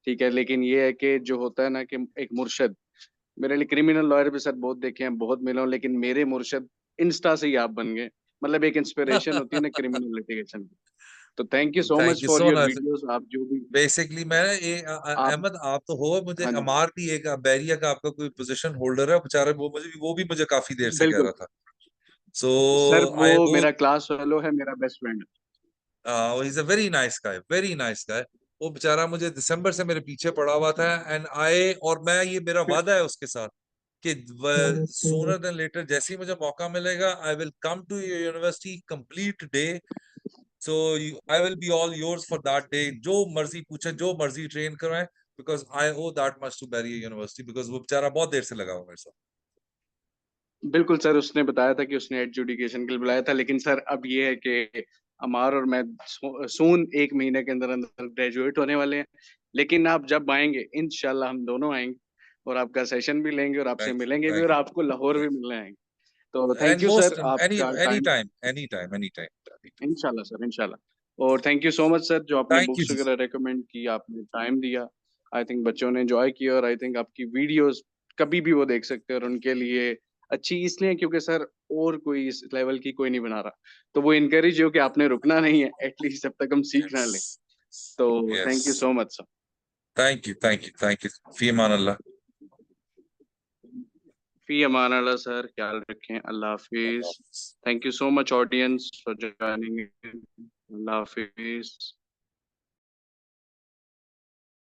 ठीक है, लेकिन ये है कि जो होता है ना कि एक मुर्शद, मेरे लिए क्रिमिनल लॉयर भी सर बहुत देखे हैं, बहुत मिले हूं, लेकिन मेरे मुर्शद इंस्टा से ही आप बन गए। मतलब एक इंस्पिरेशन होती है ना क्रिमिनल लिटिगेशन की। तो thank you so thank much you for so your much. Videos, आप जो भी बेसिकली मैं आप। अहमद, आप तो हो, मुझे हाँ जी अमार भी एक बैरिया का आपका कोई पोजीशन होल्डर है बेचारा, वो भी मुझे काफी देर से कह बिल्कुल। रहा था। सो सर वो आई होप, मेरा क्लास फेलो है, मेरा बेस्ट फ्रेंड है। He is a very nice guy, very nice guy. वो बेचारा मुझे दिसंबर से मेरे पीछे पड़ा हुआ था, एंड आई, और मैं, ये मेरा वादा है उसके साथ कि सूनर देन लेटर जैसे ही मुझे मौका मिलेगा, I will come to your university complete day. So I will be all yours for that day. जो मर्जी पूछे, जो मर्जी ट्रेन करवाएं, because I owe that much to Bahria university, because वो बेचारा बहुत देर से लगा हुआ मेरे साथ। बिल्कुल सर, उसने बताया था कि उसने एजुकेशन के लिए बुलाया था, लेकिन सर अब ये है कि अमार और मैं सून एक महीने के अंदर अंदर ग्रेजुएट होने वाले हैं। लेकिन आप जब आएंगे इंशाल्लाह हम दोनों आएंगे और आपका सेशन भी लेंगे और आपसे थैंक यू, मिलेंगे भी थैंक और आपको लाहौर यू। भी मिलने आएंगे। तो thank and you most sir any आपका any time. Time, any time, any time. इंशाल्लाह सर, इंशाल्लाह। और thank you so much sir, जो आपने थैंक यू बुक्स जी। वगैरह रेकमेंड की, आपने टाइम दिया। आई थिंक बच्चों ने एंजॉय किया और आई थिंक आपकी वीडियोस कभी भी वो देख सकते हैं और उनके लिए अच्छी इसलिए क्योंकि सर और कोई इस लेवल की कोई नहीं बना रहा, तो वो इनकरेज हो कि आपने रुकना नहीं है एटलीस्ट जब तक हम सीख ना लें। तो thank you Yes. So much sir. Thank you. Thank you. Thank you. Fi aman Allah. फी अमान अल्लाह सर, ख्याल रखें, अल्लाह हाफिज। Thank you so much audience for joining, Allah Hafiz.